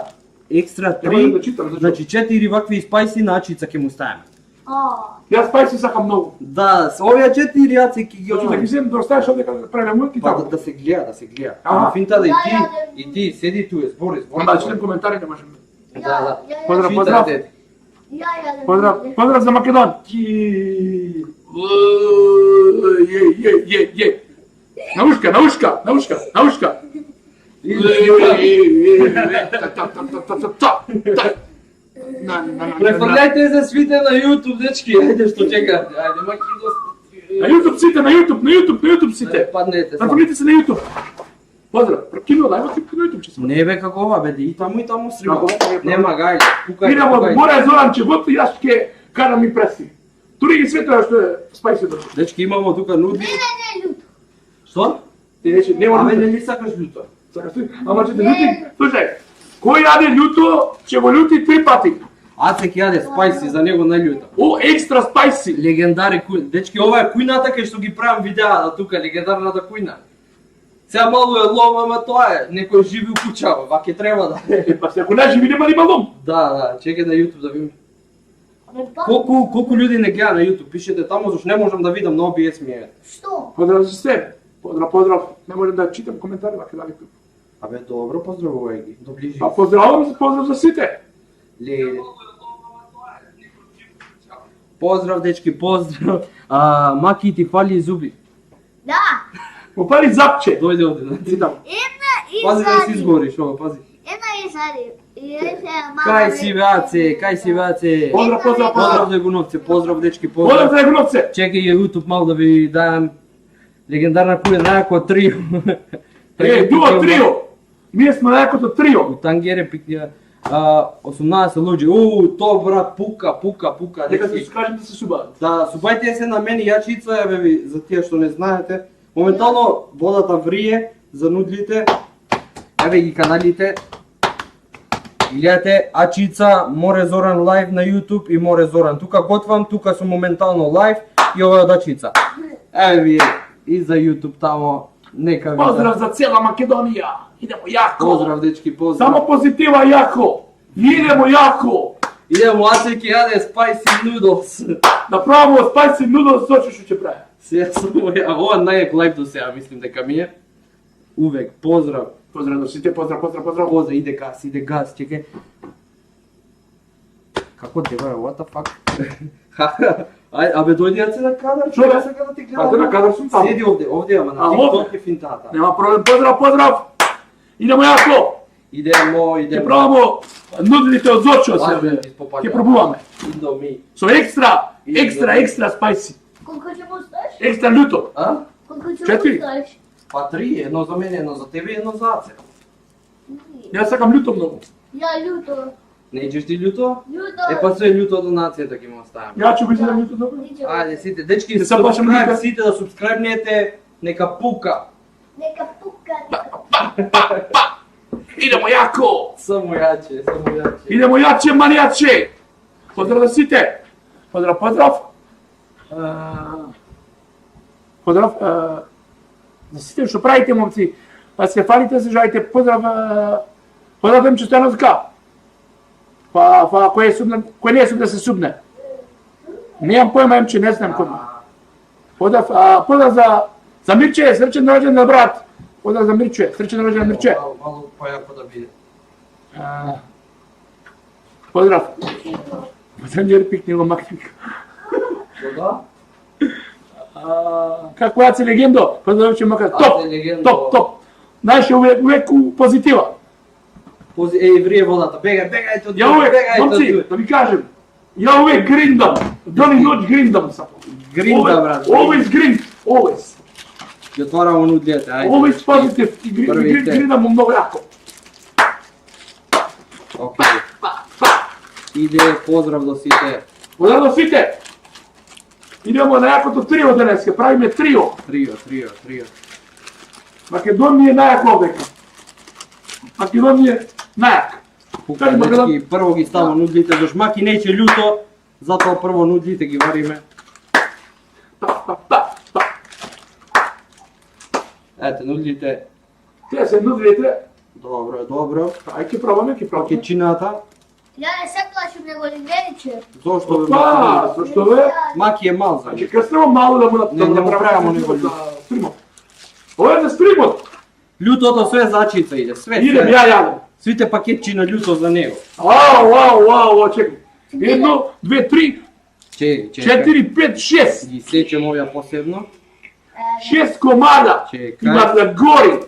Треба да 3, читам, зашто? значи 4 вакви спајси начица ќе му ставиме. Јас спајси сакам многу. Да, с овие 4 јаци ќе ги Зашто да ги земам да оставиш овде кога правиме мулки Па тако. да се гледа. Аха. Ама финта да и ти седи туе, збори. Ама член коментари не можеме. Да. Поздрав. Поздрав за Македон. Е. Наушка. на Префрлjaјте се свите на YouTube, дечки, ајде што чекате. Ајде, маки на YouTube сите, на YouTube сите. Паднете само. Префрлите се на YouTube. Поздрав, прекинува лајвот и на YouTube ќе се. Не бе како ова бе, и таму стрима. Како? Нема гајле, пукај. Идемо, море Зоранче, вот јас ќе карам и преси. Тури ги светува што е спајси до. Дечки, имамо тука нудли. Не, люто. Што? Ти рече, нема Абе, луто. не ли сакаш люто? Сакаш ти? Ама ќе те люти, слушај, кој јаде люто, ќе го люти 3 пати. Ацек јаде спајси, за него не люто. О, екстра спајси. Легендари кујна. Дечки, ова е кујната кај што ги правам видеа на тука, легендарната кујна. Сега малку е лом, ама тоа е, некој живи у куќава, ваќе треба да. Па се ако не живи нема ни малом. Да, чекај на YouTube да видим. Не па. Колку луѓе не гледа на YouTube, пишете таму, зашто не можам да видам на OBS ми е. Што? Поздрав за се. Поздрав. Не можам да читам коментари вака дали. Абе, добро, поздравувај ги, доближи. Па поздрав за сите. Леле. Поздрав, дечки, поздрав. Маки ти фали зуби. Да. Му пари запче. Дојде овде, да ти дам. Една Пази да си изади. изгориш, ова, пази. Една изади. И рече Кај си ваце, кај си ваце. Поздрав Дегуновце, поздрав дечки, Поздрав поздрав. за Егновце. Чекај ја YouTube мал да ви дадам легендарна куја најако трио. Дуо трио. Ние сме најакото трио. У Тангере пикнија 18 луѓе. То брат пука. Нека дечки. се скажем да се субаат. Да, субајте се на мене, јачица, еве ви, за тие што не знаете. Моментално водата врие за нудлите. Еве ги каналите. Гледате Ачица, Море Зоран лайв на YouTube и Море Зоран. Тука готвам, тука сум моментално лайв и ова е од Ачица. Еве ви и за YouTube тамо, нека ви. Поздрав за цела Македонија. Идемо јако. Поздрав дечки, поздрав. Само позитива јако. Идемо јако. Идемо Ацеки јаде spicy noodles. Направо спајси нудо со што ќе прави. Сега само ја, ова најак лайв до сега, мислим дека ми е. Увек, поздрав. Поздрав до сите, поздрав. Поздрав, иде газ, чекај. Како дева е, what the fuck? Ај, абе дојди Аце на кадар, Што бе? сака да ти Па да на кадар сум таму. Седи овде, ама на А, TikTok овде? е финтата. Нема проблем, поздрав. Идемо јако. Идемо. Ќе пробамо нудлите од Зочо се. Ќе пробуваме. Индоми. Со екстра спајси. Колко ќе му ставиш? Екстра люто. А? Колко ќе Четири. му ставиш? Па 3, едно за мене, едно за тебе и едно за Аце. Јас сакам люто многу. Ја люто. Не ичеш ти люто? Люто. Па све люто до нацијата ќе му оставам. Ја ќе го изедам люто добро. Ајде сите, дечки, Не се плашам никак. сите да субскрајбнете, нека пука. Нека пука. Идемо јако. Само јаче. Идемо јаче, манијаче. Поздрав за сите. Поздрав. Поздрав за сите што правите, момци. Па се фалите, се жајте. Поздрав им честеноска. Па кој не е субне се субне. Немам појма, емче, не знам кој. Поздрав за Мирче, сречен роđен на брат. Поздрав за Мирче, сречен роđен на Мирче. Мало појако да биде. Поздрав. Поздрав не репик, него макника. Што да? Како Аце легендо, поздрав ќе мака. Аце легендо. Топ. Знаеш, увек позитива. Врие водата, бегај тоа. Ја увек, момци, да ви кажем, ја увек гриндам. Дон и ноќ гриндам сапо. Гринда, брат. Always grind, always. Ја отварам нудлијата, ајде. Always positive и Првите. гриндам многу јако. Океј. Иде поздрав до сите. Поздрав до сите. Идемо на јакото трио денес, ќе правиме трио. Трио. Македонија е најак овдека. Македонија е најак. Пука, дечки, прво ги ставам нудлите, заш маки неќе љуто, затоа прво нудлите ги вариме. Ете, нудлите. Те се нудлите. Добро. Ај ќе пробаме. Пакетчината. Ја не се плашам него ли вериче. Зошто бе? Па, зашто бе? Маки е мал за Значи, каснемо мало да му Не му правимо него за стримот. Ова е за стримот. Лютото све за Ачица иде, све. Идем, ја јадам. Свите пакетчи на љуто за него. Вау, чекай. 1, 2, 3, Чекај. 4, 5, 6. Ги сечем овие посебно. 6 комада. Чекај. Имат на гори.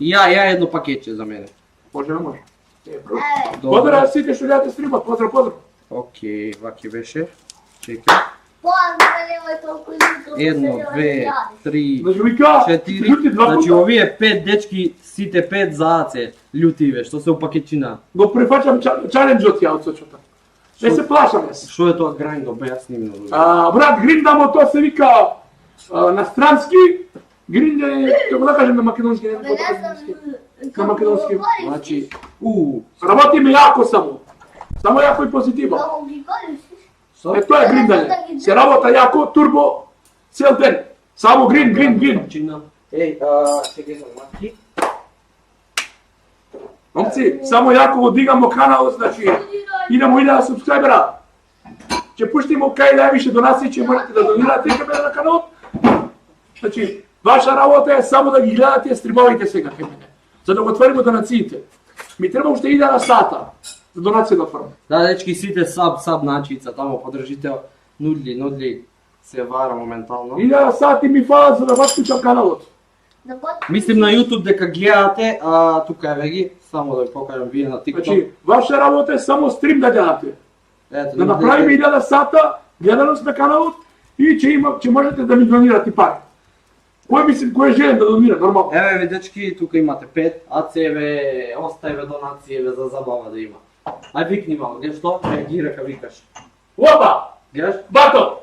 И ја едно пакетче за мене. Може. Поздрав сите што гледате стримот, поздрав. Океј, ваки беше. Чекај. Поздрав, немој толку луто. 1, 2, 3, Значи вика, 4. љути два Значи пута. овие 5 дечки, сите 5 за аце, љутиве, што се упакетчина. Го прифаќам чаленџот ја од сочото. Не се плашам се. Што е тоа грајндо, бе јас снимно. Брат, гриндамо тоа се вика на странски, гринд е, како да кажем на македонски, не знам на македонски. Значи, Работиме јако само. Само јако и позитивно. Много ги голиш. Тоа е гриндање. Се работа јако, турбо, цел ден. Само грин. Еј, чекај за маки. Момци, само јако го дигамо каналот, значи, идемо 1000 субскрайбера. Ќе пуштимо кај највише донации, ќе можете да донирате и кај на каналот. Значи, ваша работа е само да ги гледате стримовите сега кај мене. За да го отвориме донациите. Ми треба уште 1000 сата за донација да отворам. Да, дечки, сите саб начица, тамо подржите нудли се вара моментално. 1000 сати ми фалат за да ваткучам каналот. Мислим на YouTube дека гледате, а тука еве ги, само да ви покажам вие на TikTok. Значи, ваша работа е само стрим да гледате. Ето, Да направиме 1000 сата гледаност на каналот и ќе можете да ми донирате пари. Кој желен да донира, нормално. Еве ви дечки, тука имате 5, ацеве, оставиве донацијеве за забава да има. Ај викни мало, гледаш што? Реагира ка викаш. Опа! Гледаш? Бато!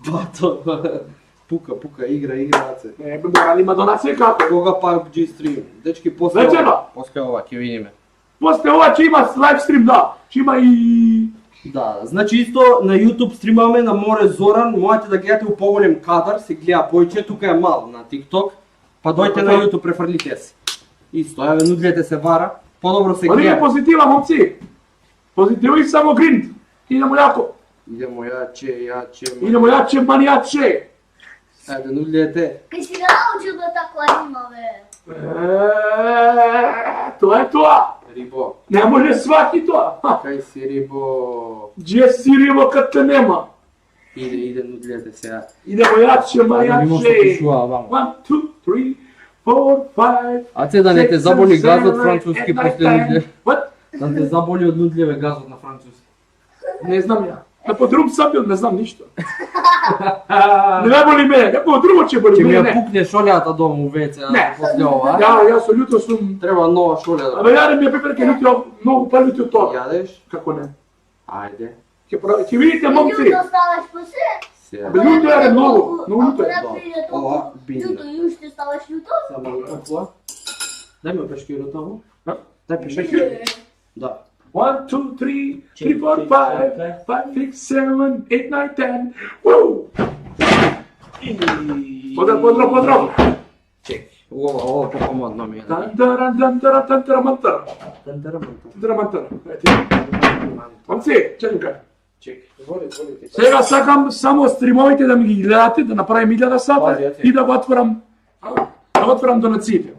Бато. Пука, игра, аце. Не, бе, морали има донација како? Кога PUBG стрим? Дечки, после Вечерва? После ова, ќе видиме. После ова ќе има лайв стрим, да. Ќе има и... Да, значи исто на YouTube стримаме на Море Зоран, можете да гледате у поголем кадар, се гледа појче, тука е мал на TikTok, па дојте на YouTube, префрлите се. Исто, еве нудлете се вара, подобро се Али е гледа. позитива, момци. Позитива и само гринд. Идемо јако. Идемо јаче. Идемо јаче, манијаче. Ајде, нудлете. Кај си го научил да така има, бе. Тоа е тоа. Рибо. Не може сваки тоа. Кај си рибо. Дже си рибо кад те нема. Иде нудлете сега. Идемо јаче, манијаче. пишува вамо. 1, 2, 3, 4, 5. А те да не те заболи газот француски после нудле. What? Да те заболи од нудлеве газот на француски. Не знам ја. На подрум сам бил, не знам ништо. Не ме боли мене, некој друго ќе боли Ќе ми ја мене. пукне шолјата дому у WC, Не. после ова. Јас со љуто сум. Треба нова шолја да. Абе јаде ми е пеперке љутио, многу па-љути од тоа. Јадеш? Како не? Ајде. Ќе видите, момци. Лjuto stavаш po sve. Сега. Абе љуто е многу, многу љуто е. Ako naprije Ова toliko бинда. ljuto i ušte stavаш ljuto. Само топло. Дај ми пешкиро таму. Да. Дај пешкиро. Да. 1, 2, 3, 3, 4, 5, 5, 6, 7, 8, 9, 10. Woo! Поздрав. Чек. Ова попомодно ми е. Тантара, мантара. Тантара, мантара. Момци, чекај. Чек. Воли. Сега сакам само стримовите да ми ги гледате, да направим 1000 сата Пази, и да го отворам донациите.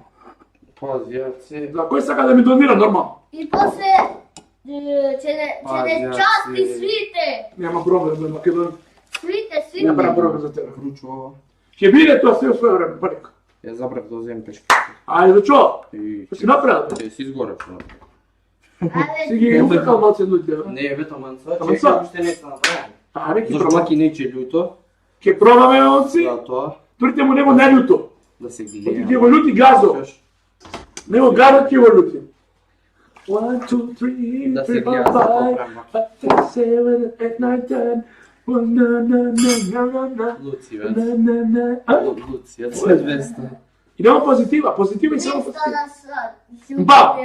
Пази, ја се. За кој сака да ми донира нормално? I posle će ne časti svite. Нема проблем за Македонија. Svite. Нема проблем за тебе. Кручу ова. Ќе биде тоа све своје време, парик. Ја забрав да земам пешкиро. Ајде за чо? И Што си направил? Ќе си изгорев. Си ги упекал малце луѓе. Не е вето манца, Манца? чекам уште не се направен. Ајде ќе Зашто пробаме. маки нече љуто, Ќе пробаме момци. за тоа Турите му него не љуто. да се Ќе гледа. го љути газо. Него газот ќе го љути. 1, 2, 3, Да се 4, гледа 5, за 5, попрема. 6, 7, 8, 9, 10. Луци, На, вец. на, на. А? Луци, ја се 200. Идемо позитива и само Ništa позитива. nas Ba!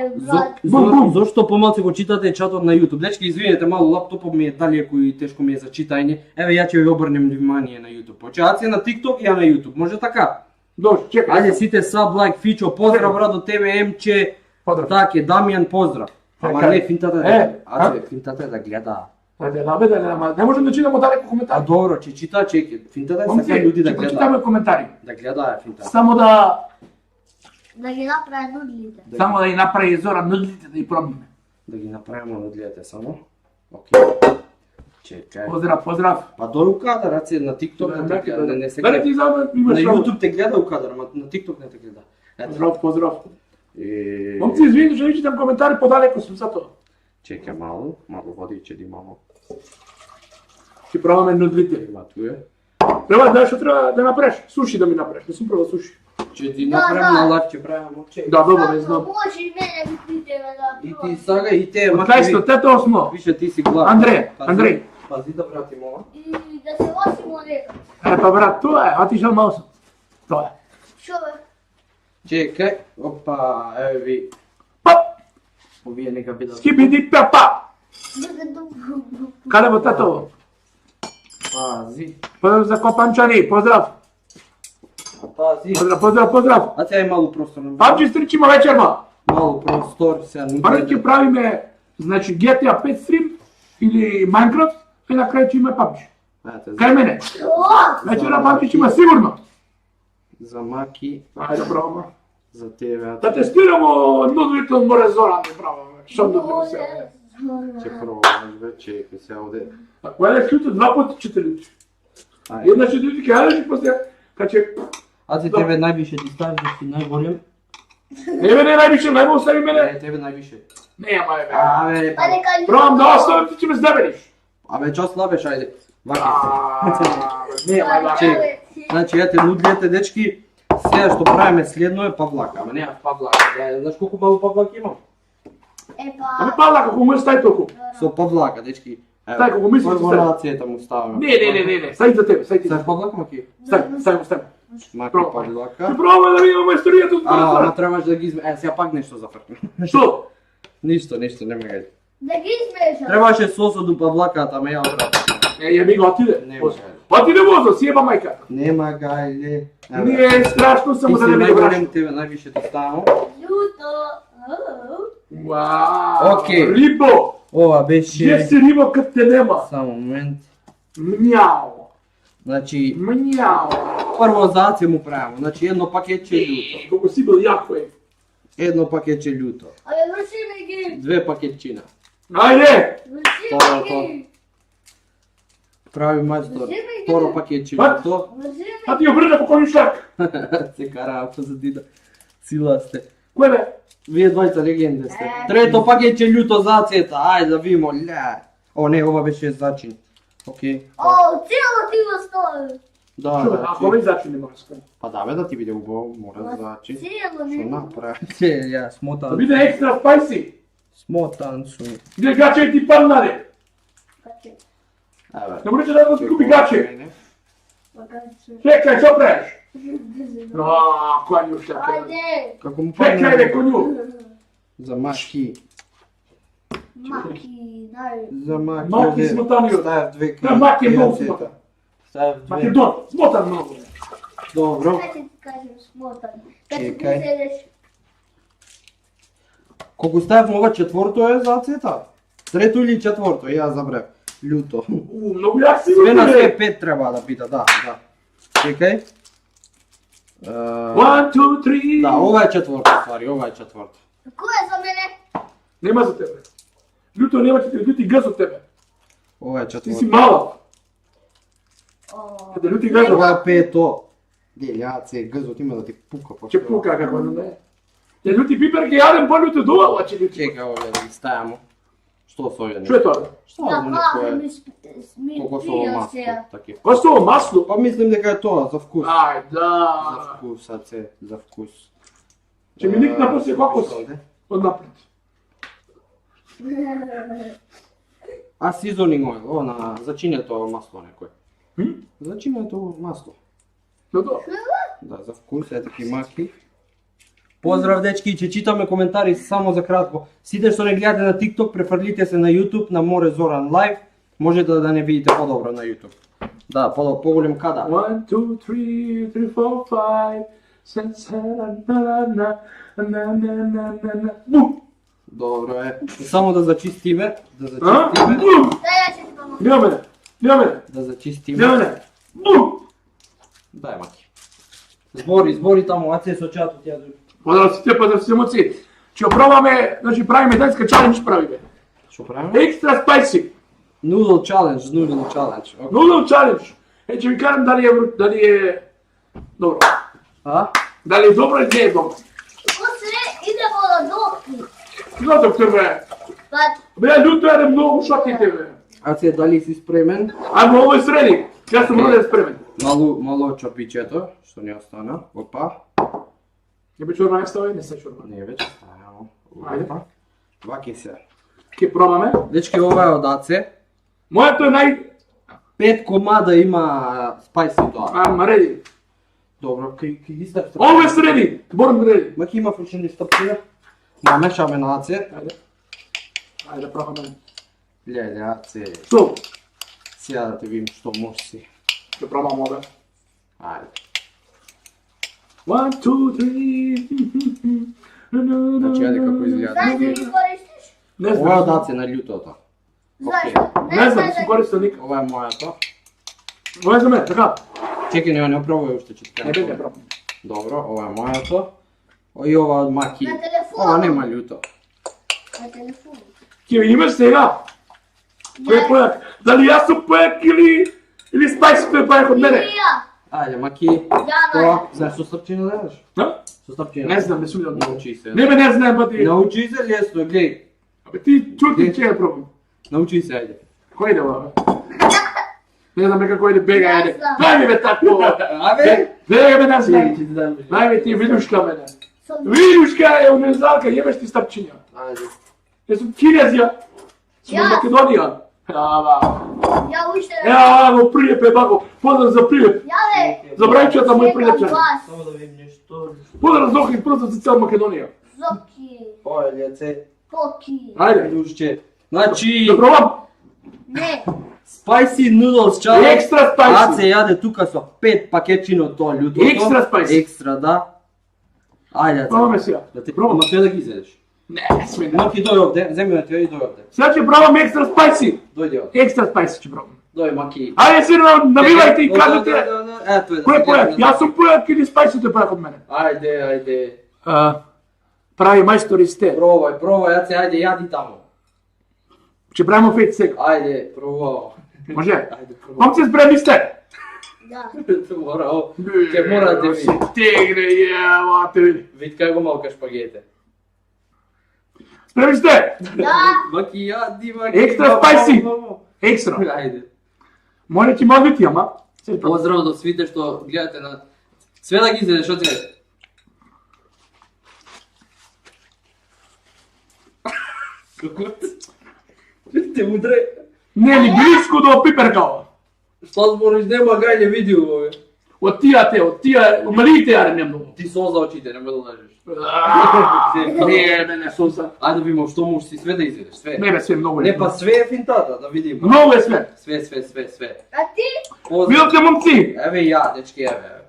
brat. Зошто помалку го читате чатот на YouTube? Дечки, извинете, мало лаптопот ми е далеко и тешко ми е за читање. Еве ја ќе ви обрнем внимание на YouTube. Почеација на TikTok и ја на YouTube. Може така? Дош, чекај. Ајде сите саб, лайк, фичо, поздрав брат до тебе, Емче. Поздрав. Таке, Дамјан, поздрав. Ама Така. не финтата финтата е да гледа. Ајде, не можем да читаме далеко А коментари. добро, ќе чита, чеки. Финтата е Момци, сака луѓе да ќе гледаат. прочитаме коментари. Да гледаат финтата. Само да Da gi naprave nudlite. Само да ги направи Зора нудлите да ги пробиме. Да ги направиме нудлите само. Океј. Чекај. Поздрав. Па до у кадар, раце на TikTok не те гледа, не се Дали гледа. ти зама На имаш работа? YouTube те гледа у кадар, ама на TikTok не те гледа. Ето. Поздрав. И... Момци, извини, што не читам коментари, подалеку сум за тоа. Чекай малку водиче да имамо. Ќе пробаме нудлите. Има туе. Треба да што треба да направиш? Суши да ми направиш, не сум пробал суши. Ќе ти Да, направам да. на лав, ќе правиме чек. Да, добро, не знам. Може и мене би питаме да И пробам. ти сага и те, Од кај тето осмо. Више ти си глав. Андреј. Пази да вратим ова. И да се носимо нека. Па брат, тоа е, отишел малку. Тоа е. Шо бе? Чекај, опа, еве ви. Па, Овие нека бидат. скибиди папа. Буде добро. Каде во тато? Пази, Поздрав за Копанчани, поздрав. пази. Поздрав. А сега е малку простор. Памчи стричима вечерма. Малку простор сега. Прво ќе правиме, значи GTA 5 стрим или Minecraft и на крај ќе има PUBG. Кај мене. О! Вечера PUBG ќе има сигурно. За маки, Ајде браво. за тебе. Да тестирамо нудлите од море Зоран, браво. Што да се. Ќе пробаш бе, чекај сега оде. Која е клjuto два пати чете лути. Ајде. Една ќе дојде кај и после кај А ти тебе највише ти ставиш да си најголем? не мене највише, најмо остави мене. Не, тебе највише. Нема е. Абе, Па нека ни... Пробам да оставам, ти ќе ме здебелиш. абе, чо слабеш, ајде. Ваки се. Нема е. Чекај. Значи, ете, нудлите дечки, сега што правиме следно е павлака. Ама нема павлака. Ја, знаеш колку малку павлака имам? Ами Епа... пала како му е стај толку. Со павлака, дечки. Стај како мислиш, Прво стај. рацијата му ставаме. Не, стај за тебе, стај ти. Сега павлака, маки? Стај. Маки Пробај. павлака. Ќе пробаме да видиме историјата од Ама Зоран. требаш да ги изме... сега пак нешто зафркна. Што? Ништо, нема гајде. Да ги измешам. Требаше сосот у павлаката, ама ја обрат. Ја ми го отиде. Нема гајде. Отиде возо, си еба мајка. Нема гајде. Не е страшно, само Ти да си не ми го браш. најголем, тебе највише ти ставам. Лjuto. Вау. Окей. Рибо. Ова Где беше... си рибо кад те нема? Само момент. Мњао. Значи, Мњао. прво заце му правимо. Значи, едно пакетче љуто. Колку си бил јако е. Едно пакетче љуто. Абе, вршиме ги. Две пакетчина. Ајде. Вршиме ги. Прави мајстор. Второ пакетче What? љуто. А ти ја врна по коњу шлак. Се караа позадина. Сила сте. Кој бе? Вие двајца легенде сте. Трето пакетче љуто зацета. Ајде да видимо. Ля. О, не, ова беше зачин. Окей. О, цело ти го стои. Да, Што бе? А значи. кој зачи не може скам? Па да бе да ти биде убаво, мора зачин. Цело Што не. направи? Ја, Да смотан. биде екстра спајси. Смотан сум. Где гаче ти паднаде? Еве. Не можеш да го купи гаче. Чекај, што правиш? А, коњу шлак. Ајде. Како му Чекај бе, падна коњу. за маки. Маки, нај. За маки. Маки овде смотаниот. Ставив две Да, маки е многу креацета. смотан. Ставив две. Македон, смотан многу. Добро. Кај ти кажем смотан. Кај ти Чекај. седеш. Колку ставив ова четврто е зацета? Трето или четврто? Ја забрав. Љуто. Многу јак си Све на бе. све 5 треба да биде, да. Чекај. 1, 2, 3. Да, ова е четврто, ствари, ова е четврто. Кој е за мене? Нема за тебе. Лjuto нема ќе те лјути газ од тебе. Ова е Ти си четврто. малак. О. Каде лјути газ Ова од е пето. Делјаце, гзот има да ти пука по. ќе пука како не. Ја лјути пипер ќе јадем по-лјуто до ова ќе лјути. Чекај овде да ги ставимо. Што со овде? Што е тоа? Што Да, е пахне некое? ми Колко со ово масло, таке. Кој со ово масло? Па мислим дека е тоа, за вкус. Ај, За да. вкус, аце, за вкус. Ќе ми никна после кокос. Овде. Од напред. А seasoning oil, о, на зачинето масло некој. Хм? Зачинето масло. Да, да. Да, за вкус, е таки маки. Поздрав дечки, ќе читаме коментари само за кратко. Сите што не гледате на TikTok, префрлите се на YouTube, на Море Зоран Live. Можете да не видите подобро на YouTube. Да, поголем кадар. 1, 2, 3, 3, 4, 5. На. Бум! Добро е. Само да зачистиме, А? Бум! Дај ја ќе ти помогам. Гледа да зачистиме. мене. Бум! Дај маки. Збори таму, аце со чатот ја дури. Поздрав сите моци. Ќе пробаме, значи правиме денска чалендж правиме. Што правиме? Екстра спајси. Noodle challenge, noodle challenge. Окей. Нудел чалендж. Ќе ви кажам дали е добро. А? Дали е добро или не е добро. После идемо Стига, доктор, бе. Па, Бе, люто е многу шотите, бе. Аце, дали си спремен? Ајмо, ово е среди. Ја сум роден спремен. Мало чопичето, што не остана. Опа. Не бе чорба не стави? Не се чорба. Не веќе ставамо. Ајде. Опа. Ваке се. Ке пробаме. Дечки, ова е од Аце. Моето е нај... 5 комада има спајси тоа. Ама, реди. Добро, кај ги ставиш? Ово е среди. Борам реди. Маки има фручени стапчина. Ма мешаме на Аце. Ајде. Ајде, пробаме. Леле, Аце. Што? Сега да те видим што може си. Ќе пробам ове. Ајде. 1, 2, 3. Значи, ајде како изгледа. знаеш ли ги користиш? Не Ова е од знам. Аце на лютото. Зашто? Не знам, си користил никак. Ова е мојато. Ова е за мене, така. Чекај, не пробај уште, ќе ти Не кажам. бе, не пробам. Добро, ова е мојато. И ова од Маки. На телефон. Ова нема люто. На телефон. Ќе ви имаш сега? Кој е појак? Дали јас сум појак или спајсито е појак од мене? Или ја. Ајде, Маки. Ја, Тоа, знаеш со стрпчина да едеш? А? Со стрпчина. Не знам, не сум јаден. Научи се. Не бе, не знам, ба ти. Научи се лесно, глеј. Абе ти чути ќе ја пробам. Научи се, ајде. Кој иде ова? Не знам дека кој иде бега, Не ајде. знам. Дај ми бе тако. Абе, Бега бе, не ќе знам. ти дам. Дај ми ти видушка мене. Со Видушка е универзалка, јебеш ти стапчиња. Ајде. Јас сум кинезија. Сум од Ја. Македонија. Ава. ја уште. Еа, во Прилеп е бако. Поздрав за Прилеп. Ја бе. За брајчата мој прилепчани. Глас. Само да видим нешто. Поздрав за Охрид, поздрав за цела Македонија. Зоки. Ова е лице. Поки. Ајде. Душче. Значи, Да пробам. Не. spicy noodles чале. Екстра Аце спајси. јаде тука со 5 пакетчино од тоа лютото. Екстра спајси. Екстра, да. Ајде, Пробаме сега. Да те Пробам. пробам, ама да ги изедеш. Не, сме не. Маки, дој овде, земи да ти и дој овде. Сега ќе пробам екстра спајси. Дојди овде. Екстра спајси ќе пробам. Дој, Маки. Ајде сино, навивајте и кажете. Ето е. Кој е појак? Јас сум појак или спајсите појак од мене? Ајде. Прави мајстори сте. Пробај, аце, ајде, јади таму. Ќе правиме фет сега. Ајде, пробај. Може? Ајде, пробај. Момци, спремни сте? Да. Мора, ќе мора да Си види. тегне, ева, те види. Вид како малка шпагете. Спремни сте? Да. Маки, јади, Маки. Екстра спајси. Екстра. Ајде. Може ќе ме одбити, ама. Се пробам. Поздрав до свите што гледате на... Све да ги изедеш, оце. Како? Те удре. Не ни близко до пиперкава. Што збориш, нема гајле видео ове. Од тие, малите јаре не многу. Ти соза очите, нема да лажеш. Не соза. Ајде видимо што можеш си све да изедеш, све. Не бе, све многу е. Не, па све е финтата, да видим. Многу е све. Све. А ти? Поздрав. Видовте, момци? Еве ја, дечки, еве.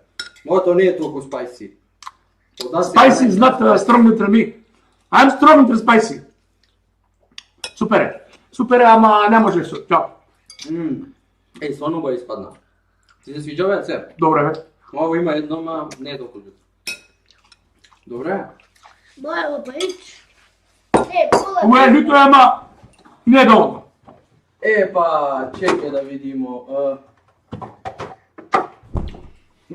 Моето не е толку спајси. Спајси знат strong nutrient. I'm strong nutrient spicy. Супер е. Супер е, ама не може со. Чао. Еј, стварно го испадна. Ти се свиѓа бе, се? Добре бе. Ово има едно, ма не е толку љуто. Добре. Боја го парич. Пола. Ова е луто, ама не е доволно. Па, чекај да видимо.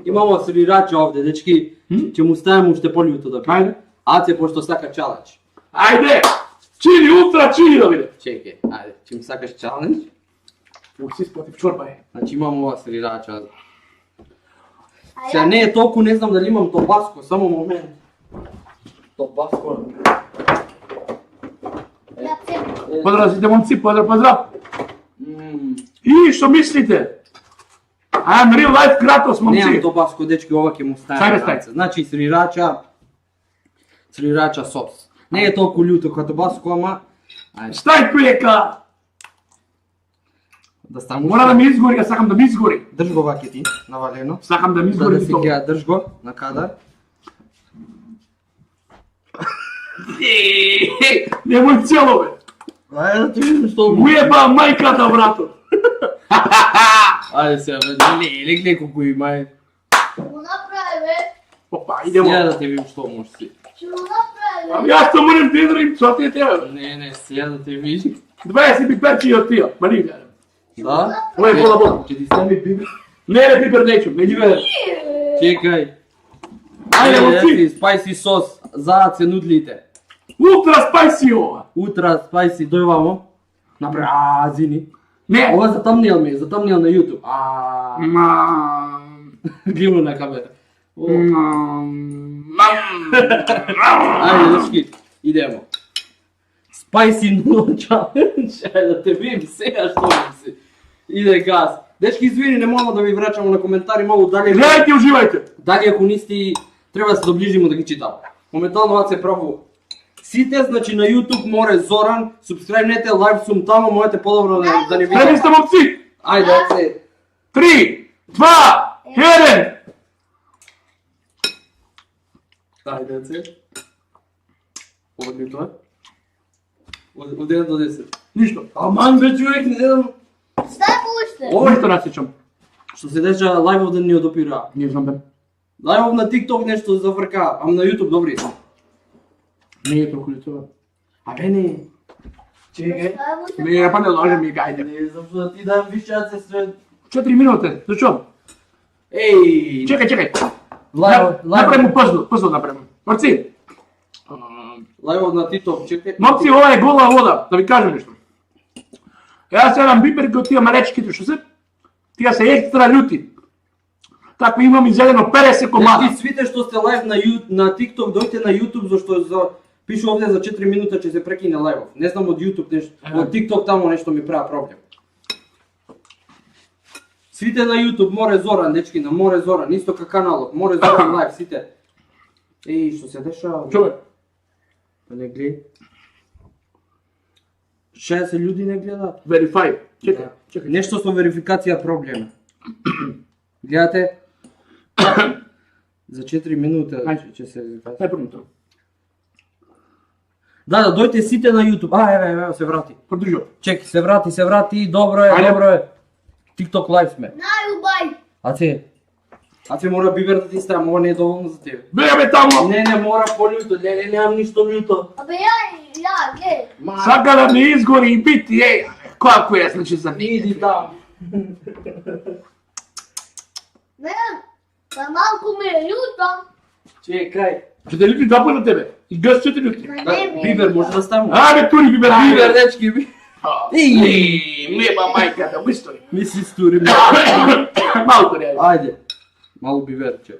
Имамо срирача овде, дечки. Ќе му ставиме уште полјуто да пие. Ајде. Аце, пошто сака чалендж. Ајде. Чили, ултра чили да виде. Чекај, ајде, ќе ми сакаш чалендж? Ух, си сплатив чорба е. Значи имам ова срирача. Сега не е толку, не знам дали имам тобаско, само момент. Тобаско. Ја цепи. Поздрав сите момци, поздрав. И што мислите? I'm real life Кратос, Немам момци. тобаско, дечки, ова ќе му Сај ставиме. бе, стај. Значи срирача сос. Не е толку љуто како тобаско, ама ајде, Стај пека. да ставам. Мора да ми изгори, ја сакам да ми изгори. Држ го ваќе ти, навалено. Сакам да ми Да изгори се тоа. гледа, држ го на кадар. Немој цело бе. Ајде да ти видим што му. Уеба мајката, брато. Ајде се, бе, не, гледай колку има е. Го направи бе. Опа, идемо. Ја да те видим што можеш си. Ќе го направи Ами бе. јас што морам да изрим, што ти е тебе? Не, сега да те видим. 20 пиперчи од тие, ма ни гледам. Да? Ова е бола. Ќе ти стави пипер. Не, пипер неќу, не ги гледам. Чекај. Ајде, момци. спајси сос, за аце нудлите. Ултра спайси ова. Утра спайси дој вамо. Направи зини. Не. Ова затамнил ми, затамнил на YouTube. Гледам на камера. Ајде, дечки, идемо. Spicy Noodle Challenge. Ајде да те видим сега што ми се. Иде газ. Дечки, извини, не можам да ви врачам на коментари многу дали. Гледайте, уживајте. Дали ако нисти, треба да се доближимо да ги читам. Моментално аз се праву. Сите, значи на YouTube море Зоран, субскрайбнете, лайв сум тамо, можете подобро да ни Преми видите. сте момци. Ајде, се. 3, 2, 1. Ајде, се. Ова ли тоа? Од 1 до 10. Ништо. Аман бе човек, не знам. Стай пуште. Ова што насечам. Што се деша лајвов да ни одопира. Не знам бе. Лајвов на TikTok нешто зафрка, ама на YouTube добри се. Не е толку ли тоа. А бе не. Чекај. Не, па не лаже ми гајде. Не знам што да ти дам више се све. 4 минути. Зашо? Еј. Чекај. Лајвов Направи пазл направи. Морци. лајвов на TikTok, чекај. Момци, ова е гола вода, да ви кажам нешто. Јас седам бибер кој тие малечките што се, тие се екстра љути. Така имам изедено 50 комада. Ти свите што сте лајв на TikTok, дојте на YouTube зашто пише овде за 4 минута ќе се прекине лајвов. Не знам од YouTube нешто, од TikTok тамо нешто ми прави проблем. Свите на YouTube Море Зоран, дечки, на Море Зоран, исто ка каналот, Море Зоран лајв, сите. Еј, што се дешава? Човек, Па не гледај. 60 луѓе не гледаат. verify. Чекај. Нешто со верификација проблем. Гледате? За 4 минути ќе се викаат. Ај првото. Да, дојте сите на YouTube. Еве, се врати. Продолжи. Чеки, се врати, добро е, Ајде. добро е. TikTok live сме. Најубај. А ти мора бибер да ти ставам, ова не е доволно за тебе. Беме тамо. Не мора по-люто, немам ништо люто. Абе ја, гледај. Сака да ми изгори и бити, еј. Како е, значи за Иди таму. Не, па малку ме е љуто. Чекај. Ќе те лjuti два пати тебе. И гъс ќе те лjuti. Ма Да, не ме. бибер може да ставам. Абе, тури бибер. Бибер, дечки, Еј, меба мајка да истори. Мисли стури. Малку не. Ајде. Малу биберче.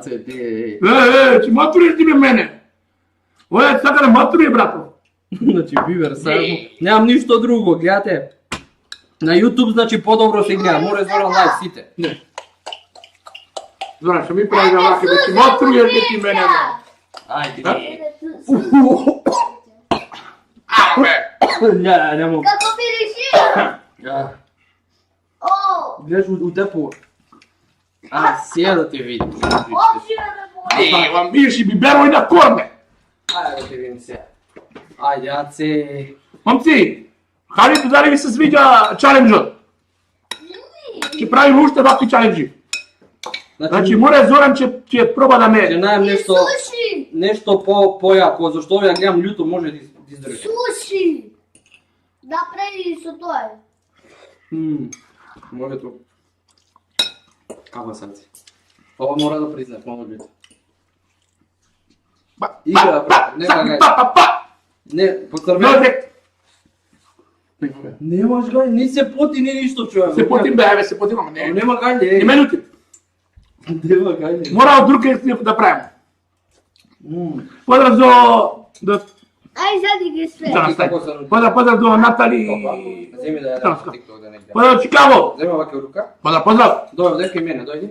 Ти, Ќе матуриш ти бе мене. Ова е сака да матури, брато. Значи бибер само. Немам ништо друго, гледате. На YouTube значи подобро се гледа, море Зоран лајв сите. Не. Зоран, што ми прави вака, да ти матури, да ти мене. Ајде. Абе. Не мога. Како ми реши? О, Гледаш у тепо. Сега да те видим. опши ме боли. Еј, вам бивши биберови на корме. Ајде да те видим сега. Ајде, аце. Момци, халите дали ви се свиѓа чаленџот? Ќе правиме уште вакви чаленџи. Значи, море Зоран ќе проба да ќе ме... најам И нешто суши. нешто појако, зашто ја гледам љуто може да издржи. Суши. Да преди со тоа. Може тук. Ама саце. Ова мора да признат, мало љуто. Игра, брат, нема гај. Не, поцрвено. Немаш гај, ни се поти, ни ништо чуја. Се потим, бе, се потим, ама не. Нема гај, Не ме лути. Нема гај. Мора од друг екстрем да правиме. Поздрав до... Ај зади ги све. Да, настави. Поздрав до Натали... Земи да ја Така. дам TikTok да не гледам. Поздрав Чикаго. Зема вака рука. Поздрав. Дојде, дека и мене, дојди.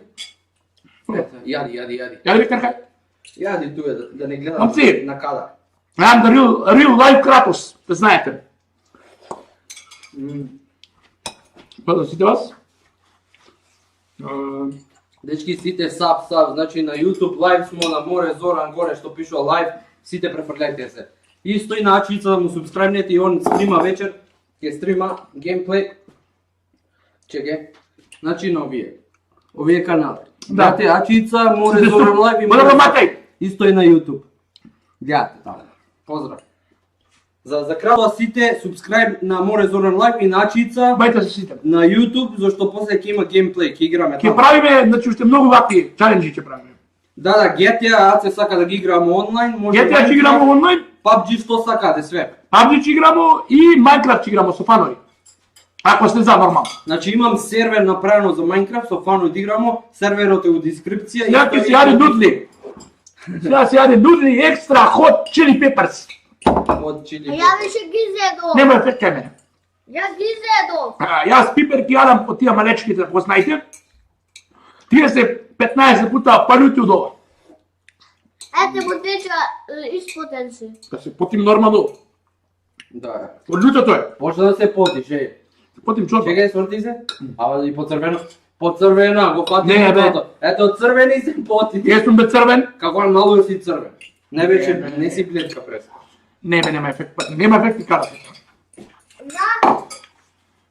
Јади. Ја ли ви кархај? Јади туе да не гледам Момци. на када. I'm the real life Kratos, да знаете. Поздрав сите вас. Дечки, сите саб, значи на YouTube лайв смо на Море Зоран горе што пишува лайв, сите префрлете се. Исто и на Ачица да му субскрайбнете и он стрима вечер, ќе стрима геймплей. Чеке, значи на овие канали. Да. Гледате Ачица, Море Сите Зоран лайв и Поздрав Матеј. Исто и на YouTube. Гледате таму. Поздрав. За крало сите субскрайб на Море Зоран лайв и на Ачица Бајте се сите. на YouTube, зашто после ќе има геймплей, ќе играме Ќе таму. правиме, значи уште многу вакви чаленџи ќе правиме. Да, GTA се сака да ги играмо онлайн, може GTA ќе играмо онлайн, PUBG што сакате све. PUBG ќе играмо и Minecraft ќе играмо со фанови. Ако сте за нормално. Значи имам сервер направено за Minecraft, со фанови да играмо, серверот е у дескрипција. Ја ќе се јаде нудли. Сега се јаде нудли екстра hot chili peppers. Од чили. Ја више ги зедов. Нема ефект кај мене. Ја ги зедов. Јас пипер ќе јадам од тие малечките, познајте. Тие се 15 пута палути од ова. Ете му теча испотен си. Да се потим нормално. Да. Од лутото е. Почна да се потиш, Потим чорба. Чекај, сврти се. Ама и по црвено. По црвена, го фати. Не, бе. Ето црвени се поти. Јас сум бе црвен. Како е мало си црвен. Не беше, не си плетка прес. Не бе, нема ефект. Нема ефект и карате. На,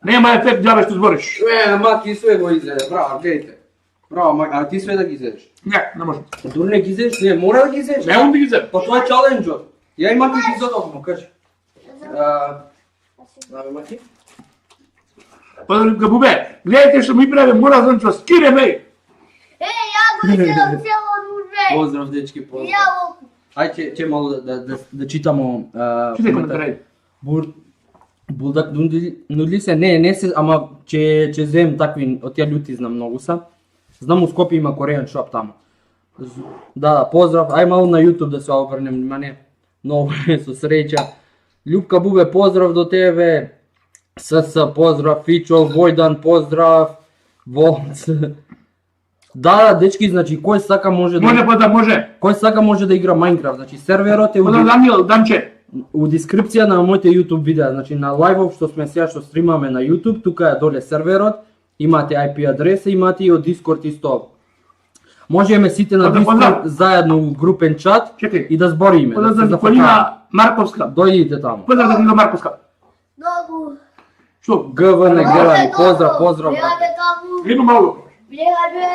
Нема ефект, џабе што збориш. Ама ти све го изеде, браво, гледайте. Браво, а ти све да ги изедеш. Не може. Дури не ги изедеш, не, мора да ги изедеш. Не да ги зем. Па тоа е чаленџот. Ја и Маки ги задовмо, кажи. Маки? Па да бубе, гледайте што ми праве, мора да знам скире ме. ја го изедов цело друже. Поздрав, дечки, поздрав. Ја го. Ај, че мало да читамо... Читај коментари. Булдак нудли се, не се, ама че зем такви, од тие љути знам многу са. Знам у Скопје има корејан шоп таму. Да, поздрав, ај малку на YouTube да се обрнем внимание. Многу со среќа. Љупка Бубе, поздрав до тебе. СС, поздрав, Фичол, Војдан, поздрав, Волц. Да, дечки, значи кој сака може да... Може па да може. Кој сака може да игра Minecraft, значи серверот е Па да Даниел, Данче. у дескрипција на моите YouTube видеа, значи на лајвов што сме сега што стримаме на YouTube, тука е доле серверот, имате IP адреса, имате и од Discord исто. Можеме сите на Discord заедно у групен чат Чекај. и да збориме, да се Поздрав зафакаме. Николина Марковска. Дојдите таму. Поздрав за Николина Марковска. Многу. Што? ГВН Герани, поздрав, поздрав. Гледајте таму. Видно малку. Гледајте.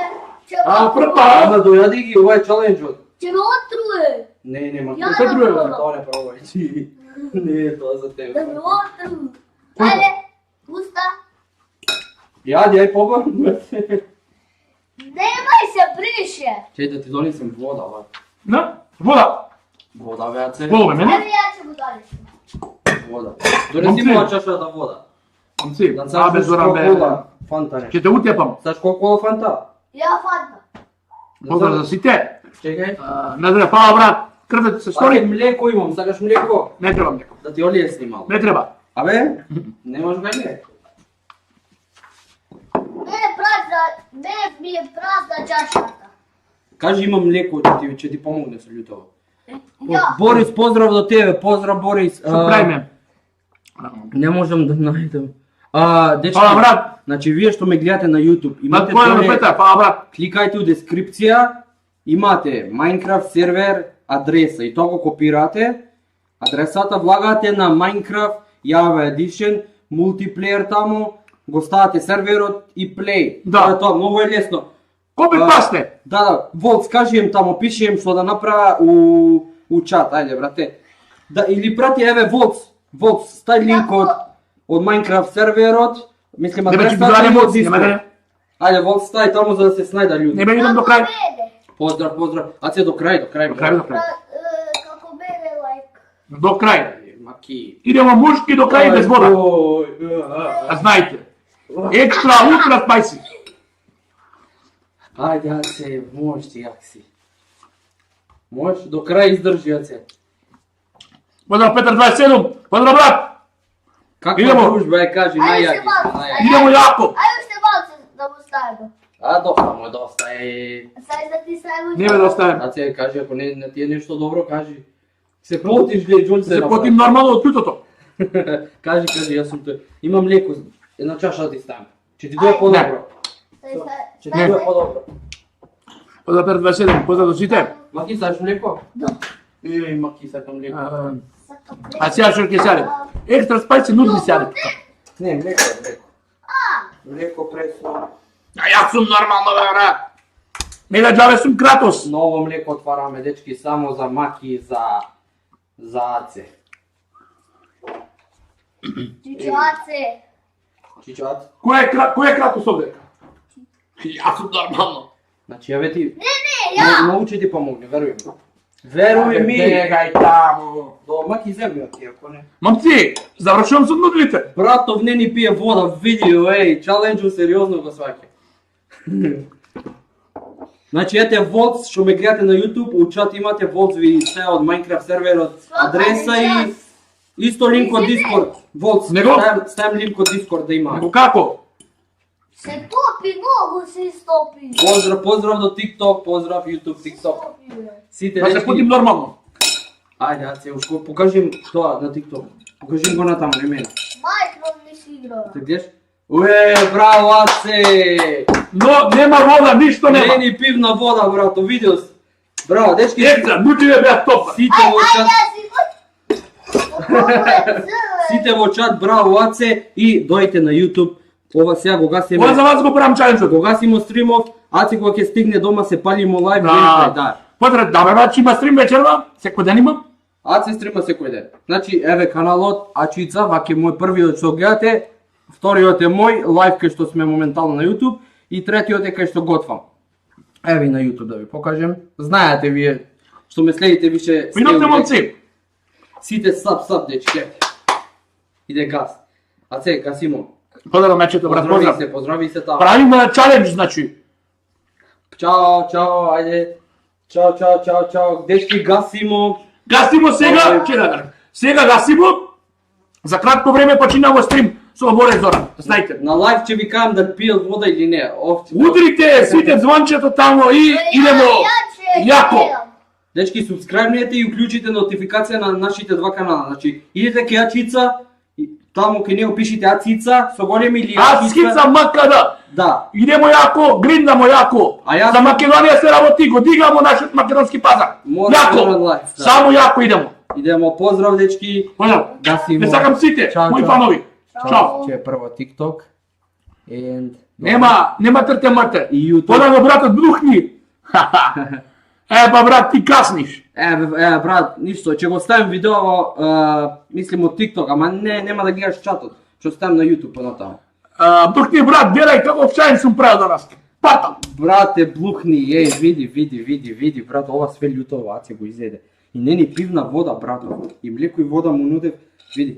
Прпа. Ама дојади ги, ова е чаленџот. Ќе ме отруе. Не, Маки. Ја Се да друе, пробам. Тоа не пробај. Не е тоа за тебе. Да ме отру. Ајде, пуста. Јади, ај побам. Немај се брише. Чеј да ти донесем вода, ба. На? Вода. Вода, беаце. Волове мене. Еве ја ќе го дадеш. Вода. Донеси му чашата вода. Амци. Да Абе Зоран бе. Кока-кола, Фанта не. Ќе те утепам. Саш кока-кола, Фанта? Ја фанта. Поздрав за сите. Чекај. Не треба, фала брат. Крвете се Аре, стори. млеко имам, сакаш млеко? Не треба млеко. Да ти олиесни мало. Не треба. Абе, немаш гајле. Не ми е празна чашата. Кажи имам млеко, ќе ти помогне со љутово. Ја. Борис, поздрав до тебе, поздрав Борис. Што правиме? Не можам да најдем. Дечки, Фала брат. значи вие што ме гледате на YouTube, Мат имате која доле, пета, фала брат. кликајте у дескрипција, имате Minecraft сервер адреса и тоа го копирате. Адресата влагате на Minecraft Java Edition, мултиплеер таму, го ставате серверот и play. Да. Тоа е тоа, многу е лесно. Копи пасте. Да, Волц, кажи им таму, пиши им што да направа у чат, ајде брате. Да, или прати, еве Волц, стај линк од Minecraft серверот, мислим Не бе, ќе адресата ги и моци, од нема Discord. да. Ајде, Волц, стај таму за да се снајда Не луѓе. бе, идам до крај. Поздрав, а се до крај. До крај, до крај. Како бебе лайк. До крај. Маки. Идемо мушки до крај без вода. А знаете. Екстра, ултра спајси. Ајде, Аце, можеш ти, Акси. Можеш, до крај издржи, Аце. Поздрав Петар 27. Поздрав брат. Каква Идемо. дружба е, кажи, Ајде најаки се малку. сме, најаки. Идемо јако. Ајде уште малку да му ставиме. Доста му е, доста е. Сај да ти ставиме. Не ме да оставим. Аце, кажи, ако не ти е нешто добро, кажи. Се потиш, глеј, Джон се Се направи. потим нормално од лутото. Кажи, јас сум тој. Имам леко, една чаша да ти ставам. Ќе ти дое подобро. Ќе ти дое подобро. Поздрав Петар 27. Поздрав до сите. Маки, сакаш млеко? Да. Маки, сакам млеко. А сега што ќе сядем? Екстра спајси нудли сядем. Не, млеко, млеко. Млеко пресно. А јас сум нормално бе брат. Не да џаве сум Кратос. Ново млеко отвараме, дечки, само за Маки и за Аце. Чичоаце. Чичо, Аце. Кој е Кратос овде? Јас сум нормално. Значи, јаве ти... Не, ја! Научи ти помогне, веруј ми. Веруј ми. Бегај таму. Дома ќе земјат ти, ако не. Момци, завршувам со нудлите. Братов не ни пие вода, видео, еј, чаленџу сериозно го сваќа. Значи, ете Волц, што ме гледате на YouTube, у чат имате Волц ви се од Minecraft серверот, адреса и исто линк од Discord. Волц, Него? ставам линк од Discord да има. Него како? Се топи, многу се стопи. Поздрав до TikTok, поздрав YouTube, TikTok. Стопи, бе. Сите Да се дечки. подим нормално. Ајде, аце, ушко покажим тоа на TikTok. Покажим го натаму, не мене. Майкрофон не си игра. Те гледаш? Уе, браво, аце! Но нема вода, ништо Не нема. ни пивна вода, брато, видео си. Браво, дечки, Екстра, нудлите беа топа. сите во чат, сите во чат, браво, аце, и дојте на YouTube. Ова сега го Ова за гасиме, вас го правам чаленџот. го гасимо стримов, аце кога ќе стигне дома се палимо лайв, геймплей, да. Потреб, да бе, бачи има стрим вечерва, секој ден имам. Аце стрима секој ден. Значи, еве каналот Ачица, ваќе мој првиот што гледате, вториот е мој, лайв кај што сме моментално на YouTube, и третиот е кај што готвам. Еве и на YouTube да ви покажем. Знаете вие, што ме следите више... Минавте момци. Сите сап, дечке. Иде газ. Аце, гасимо. Поздрав мечето, брат, поздрав. Поздрави се таа. Правиме чалендж, значи. Чао, ајде. Чао. Дечки, гасимо. Гасимо сега, чекај. Сега гасимо. За кратко време починава стрим со Боре Зоран. Знајте. На лайв ќе ви кажам да пијат вода или не. Удрите сите звончето тамо и идемо. Јако. Дечки, субскрајбнете и уклучите нотификација на нашите два канала. Значи, идете кај Ачица, и таму кај него пишите Ацица, со голем или Ацкица макада. Да. Идемо јако, гриндамо јако. А јас- За Македонија се работи, го дигамо нашиот македонски пазар. Мора да Јако. бидам лайв, да. Само јако идемо. Идемо, поздрав, дечки. Поздрав. Гасимо. Не сакам сите, Чао, мои чао. фанови. Чао. Че е прво TikTok. And... Нема трте мрте. И YouTube. Подамо братот блухни. Па брат, ти касниш. Брат, ништо, ќе го ставим видео, мислим од TikTok, ама нема да гледаш чатот. Ќе ставим на YouTube понатаму. Блухни брат, гледај како овчаен сум правил данас. Патам. Брате, блухни, види, брат, ова све љутова аце го изеде. И не ни пивна вода, брато. И млеко и вода му нудев, види.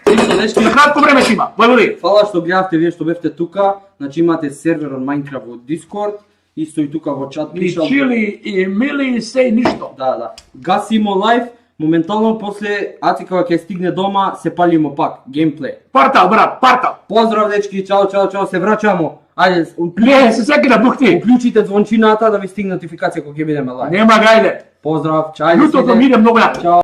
Ништо, дечки, За кратко време ќе има. Благодари. фала што гледавте вие што бевте тука. Значи имате сервер од Minecraft во Discord, исто и тука во чат И пишал. чили, и мили, и се, и ништо. Да. Гасимо лайв, моментално после Аци кога ќе стигне дома, се палимо пак, геймплей. Партал, брат, партал. Поздрав, дечки, чао, се враќамо. Ајде, Не, се секи да блухни. уклучите звончината да ви стигне нотификација кога ќе бидеме лайв. Нема гајде. Поздрав, чајде Лутото ми иде многу јако. Чао.